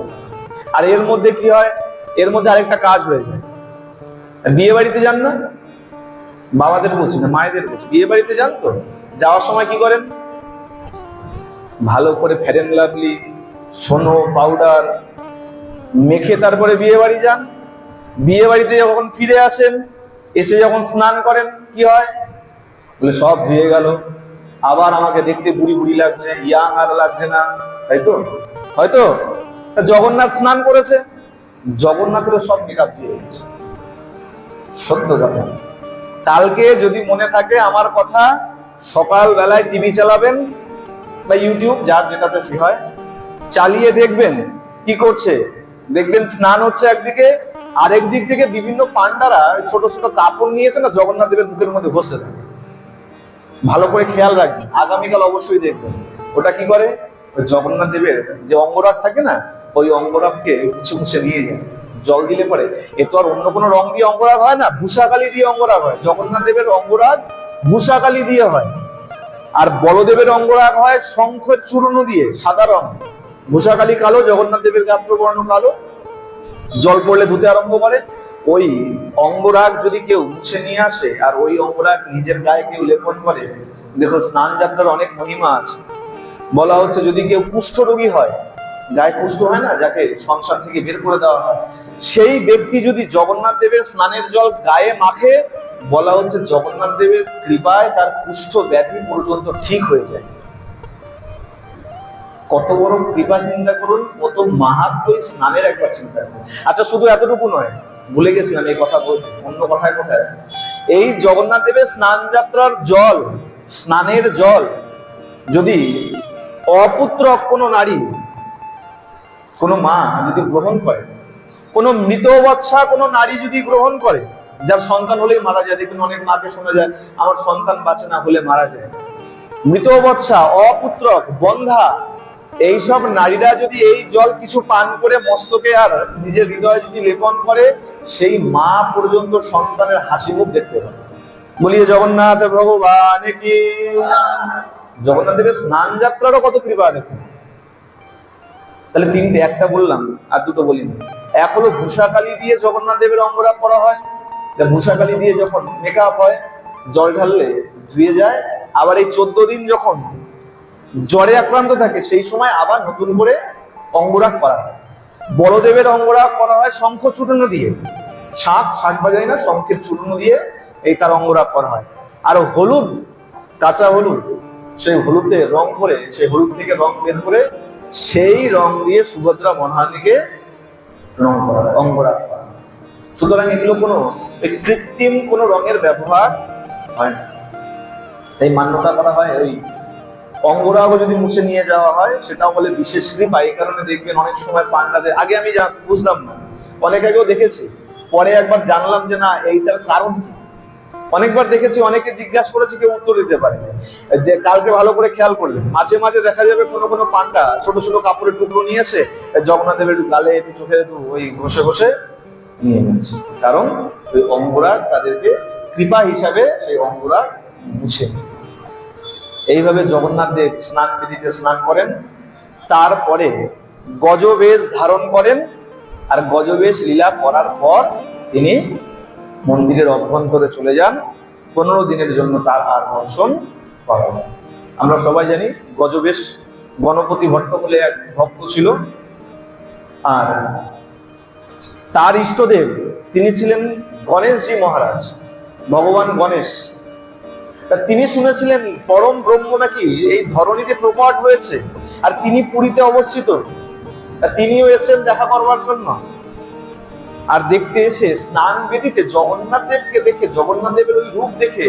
আর এর মধ্যে কি হয়? এর মধ্যে আরেকটা কাজ হয়ে যায়। বিয়ে বাড়িতে যান না, বাবাদের বলছি না, মায়েদের বলছি, বিয়ে বাড়িতে যান তো, যাওয়ার সময় কি করেন? ভালো করে ফেয়ার এন্ড লাভলি, সোনো পাউডার মেখে তারপরে বিয়ে বাড়ি যান। বিয়ে বাড়িতে যখন ফিরে আসেন, এসে যখন স্নান করেন, কি হয়? বলে সব ধুয়ে গেল, আবার আমাকে দেখতে বুড়ি বুড়ি লাগছে, ইয়াং আর লাগছে না, তাই তো? হয়তো জগন্নাথ স্নান করেছে, জগন্নাথেরও সব মেকআপ ধুয়ে গেছে। সত্য কথা। কালকে যদি মনে থাকে আমার কথা, সকাল বেলায় টিভি চালাবেন বা ইউটিউব, যার যেটাতে ফ্রি হয়, চালিয়ে দেখবেন কি করছে। দেখবেন স্নান হচ্ছে একদিকে, আরেক দিক থেকে বিভিন্ন পান্ডারা ছোট ছোট কাপড় নিয়েছে না, জগন্নাথ দেবের মুখের মধ্যে ঘষতে থাকে। ভালো করে খেয়াল রাখবেন, আগামীকাল অবশ্যই দেখবেন ওটা কি করে। ওই জগন্নাথ দেবের যে অঙ্গরাগ থাকে না, ওই অঙ্গরাগকে মুছে মুছে নিয়ে যায়, জল দিলে পরে। এ তো আর অন্য কোনো রং দিয়ে অঙ্গরাগ হয় না, ভূষাকালি দিয়ে অঙ্গরাগ হয়। জগন্নাথ দেবের অঙ্গরাগ ভূষাকালি দিয়ে হয়, আর বলদেবের অঙ্গরাগ হয় শঙ্খ চূর্ণ দিয়ে, সাদা রং। ভূষাকালি কালো, জগন্নাথ দেবের গাত্রবর্ণ কালো। জল পড়লে ধুতে আরম্ভ করে। ওই অঙ্গরাগ যদি কেউ মুছে নিয়ে আসে আর ওই অঙ্গরাগ নিজের গায়ে কেউ লেপন করে, দেখো স্নান যাত্রার অনেক মহিমা আছে। বলা হচ্ছে যদি কেউ কুষ্ঠ রোগী হয়, গায়ে কুষ্ঠ হয় না, যাকে সংসার থেকে বের করে দেওয়া হয়, সেই ব্যক্তি যদি জগন্নাথ দেবের স্নানের জল গায়ে মাখে, বলা হচ্ছে জগন্নাথ দেবের কৃপায় তার কুষ্ঠ ব্যাধি পর্যন্ত ঠিক হয়ে যায়। কত বড় কৃপা চিন্তা করুন, কত মাহাত্ম এই স্নানের একবার চিন্তা করুন। আচ্ছা, শুধু এতটুকু নয়, ভুলে গেছিলাম এই কথা বলতে, অন্য কথায় কথায় এই জগন্নাথ দেবের স্নান যাত্রার জল, স্নানের জল যদি অপুত্রক কোনো নারী, কোনো মা যদি গ্রহণ করে, কোনো মৃত বৎসা কোনো নারী যদি গ্রহণ করে, যার সন্তান হলেই মারা যায়, দেখুন অনেক মাকে শোনা যায় আমার সন্তান বাঁচে না, হলে মারা যায়। মৃত বৎসা, অপুত্রক, বন্ধা, এইসব নারীরা যদি এই জল কিছু পান করে মস্তকে আর নিজের হৃদয়ে যদি লেপন করে, সেই মা পর্যন্ত সন্তানের হাসি মুখ দেখতে পাবে। বলিয়ে জগন্নাথ ভগবান কি। জগন্নাথ দেবের স্নান যাত্রারও কত কৃপা দেখুন। তাহলে তিনটে, একটা বললাম আর দুটো বলিনি। এক হলো ভূষাকালী দিয়ে জগন্নাথ দেবের অঙ্গরাগ করা হয়, ভূষাকালী দিয়ে যখন মেকআপ হয়, জল ঢাললে ধুয়ে যায়। আবার এই 14 দিন যখন জ্বরে আক্রান্ত থাকে, সেই সময় আবার নতুন করে অঙ্গরাগ করা হয়। বলদেবের অঙ্গরাগ করা হয় শঙ্খ চূর্ণ দিয়ে, শাঁখ বাজায় না, শঙ্খের চূর্ণ দিয়ে এই তার অঙ্গরাগ করা হয়। আর হলুদ, কাঁচা হলুদ, সেই হলুদে রং করে, সেই হলুদ থেকে রং বের করে সেই রং দিয়ে সুভদ্রা মহারানীকে রং করা হয়, অঙ্গরাগ করা হয়। সুতরাং এগুলো কোনো কৃত্রিম কোনো রঙের ব্যবহার হয় না, তাই মান্যতা করা হয়। ওই অঙ্গরাগও যদি মুছে নিয়ে যাওয়া হয়, সেটাও বলে বিশেষ কৃপা। এই কারণে দেখবেন অনেক সময় পান্ডাদের, আগে আমি বুঝতাম না, অনেক আগেও দেখেছি, পরে একবার জানলাম যে না, এইটার কারণ কি। অনেকবার দেখেছি, অনেকে জিজ্ঞাসা করেছে, কেউ উত্তর দিতে পারে। কালকে ভালো করে খেয়াল করলেন, মাঝে মাঝে দেখা যাবে কোনো কোনো পান্ডা ছোট ছোট কাপড়ের টুকরো নিয়ে এসে জগন্নাথ দেবের একটু গালে, একটু চোখে, একটু ওই ঘষে ঘষে নিয়ে নিচ্ছে, কারণ ওই অঙ্গরাগ তাদেরকে কৃপা হিসাবে সেই অঙ্গরাগ মুছে নিচ্ছে। এইভাবে জগন্নাথ দেব স্নান বিধিতে স্নান করেন, তারপরে গজবেশ ধারণ করেন। আর গজবেশ লীলা করার পর তিনি মন্দিরের অভ্যন্তরে চলে যান। 15 দিনের জন্য তার আর দর্শন করা হয়। আমরা সবাই জানি গজবেশ গণপতি ভট্ট বলে এক ভক্ত ছিল, আর তার ইষ্টদেব তিনি ছিলেন গণেশজি মহারাজ, ভগবান গণেশ। তিনি শুনেছিলেন পরম ব্রহ্ম নাকি এই ধরণীতে প্রকট হয়েছে, আর তিনি পুরীতে অবস্থিত। তিনিও এসেছেন দেখা করবার জন্য। আর দেখতে এসে স্নান বেদিতে জগন্নাথ দেবকে দেখে, জগন্নাথ দেবের ওই রূপ দেখে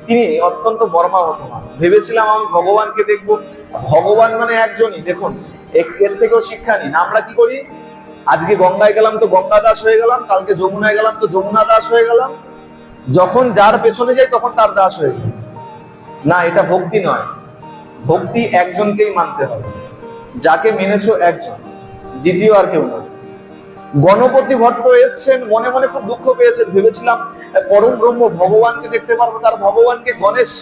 তিনি অত্যন্ত মর্মাহত হন। ভেবেছিলাম আমি ভগবানকে দেখবো, ভগবান মানে একজনই। দেখুন, এর থেকেও শিক্ষা নিন। আমরা কি করি, আজকে গঙ্গায় গেলাম তো গঙ্গা দাস হয়ে গেলাম, কালকে যমুনায় গেলাম তো যমুনা দাস হয়ে গেলাম, যখন যার পেছনে যাই তখন তার দাস হয়ে যায়। না, এটা ভক্তি নয়। ভক্তি একজনকেই মানতে হবে, যাকে মেনেছো একজন, দ্বিতীয় আর কেউ নয়। গণপতি ভট্ট এসছেন, মনে মনে খুব দুঃখ পেয়েছেন, ভেবেছিলাম পরম ব্রহ্ম ভগবানকে দেখতে পারবো, তার ভগবানকে গণেশ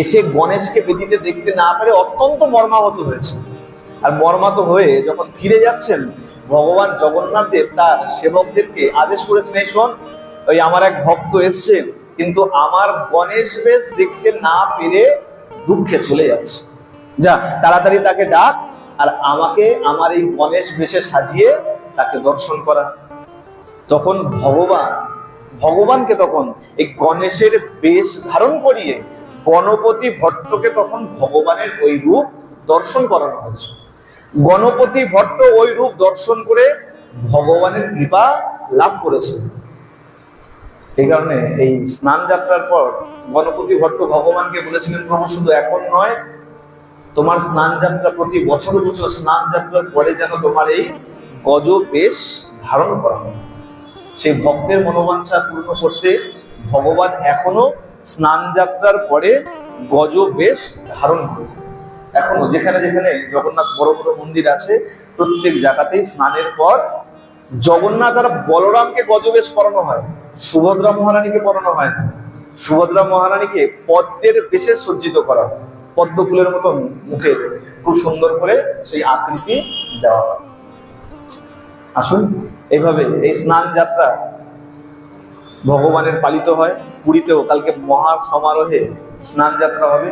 এসে গণেশকে বেদিতে দেখতে না পারে অত্যন্ত মর্মাহত হয়েছে। আর মর্মাহত হয়ে যখন ফিরে যাচ্ছেন, ভগবান জগন্নাথ দেব তার সেবকদেরকে আদেশ করেছেন, এই শোন, ওই আমার এক ভক্ত এসছে, কিন্তু আমার গণেশ বেশ দেখতে না পেরে দুঃখে চলে যাচ্ছে, যা তাড়াতাড়ি তাকে ডাক, আর আমাকে আমার এই গণেশ বেশে সাজিয়ে তাকে দর্শন করা। তখন ভগবানকে তখন এই গণেশের বেশ ধারণ করিয়ে গণপতি ভট্টকে তখন ভগবানের ওই রূপ দর্শন করানো হয়েছে। গণপতি ভট্ট ওই রূপ দর্শন করে ভগবানের কৃপা লাভ করেছে। এই কারণে এই স্নান যাত্রার পর গণপতি ভট্ট ভগবানকে বলেছিলেন, প্রভু শুধু এখন নয়, তোমার স্নান যাত্রা প্রতি বছর বছর স্নান যাত্রার পরে যেন তোমার এই গজ বেশ ধারণ করা হয়। সেই ভক্তের মনোবাঞ্ছা পূর্ণ করতে ভগবান এখনো স্নান যাত্রার পরে গজ বেশ ধারণ করে। এখনো যেখানে যেখানে জগন্নাথ বড় বড় মন্দির আছে, প্রত্যেক জায়গাতেই স্নানের পর জগন্নাথ আর বলরামকে গজবেশ পরানো হয়, সুভদ্রা মহারানীকে পরানো হয় না। সুভদ্রা মহারানীকে পদ্মের বেশে সজ্জিত করা হয়, পদ্ম ফুলের মতন মুখে খুব সুন্দর করে সেই আকৃতি দেওয়া হয়। আসুন, এইভাবে এই স্নান যাত্রা ভগবানের পালিত হয়। পুরীতেও কালকে মহা সমারোহে স্নান যাত্রা হবে।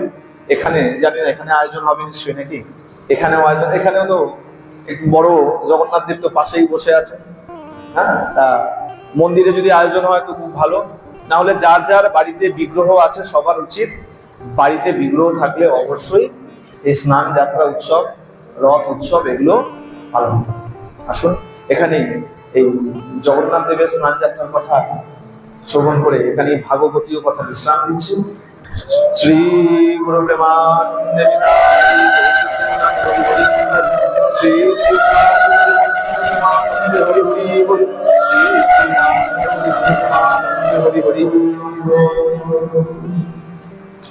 এখানে জানি না এখানে আয়োজন হবে নিশ্চয়ই নাকি, এখানেও আয়োজন, এখানেও তো একটু বড় জগন্নাথ দেব তো পাশেই বসে আছে। হ্যাঁ, তা মন্দিরে যদি আয়োজন হয় তো খুব ভালো, না হলে যার যার বাড়িতে বিগ্রহ আছে সবার উচিত বাড়িতে বিগ্রহ থাকলে অবশ্যই এই স্নান যাত্রা উৎসব, রথ উৎসব এগুলো পালন করে। আসুন এখানেই এই জগন্নাথ দেবের স্নান যাত্রার কথা শ্রবণ করে এখানে ভাগবতীয় কথা বিশ্রাম দিচ্ছি। শ্রী গুরু প্রেমানন্দে বিদায়, শ্রী শ্রী প্রেমানন্দে হরি হরি বল, শ্রী শ্রী প্রেমানন্দে হরি হরি বল।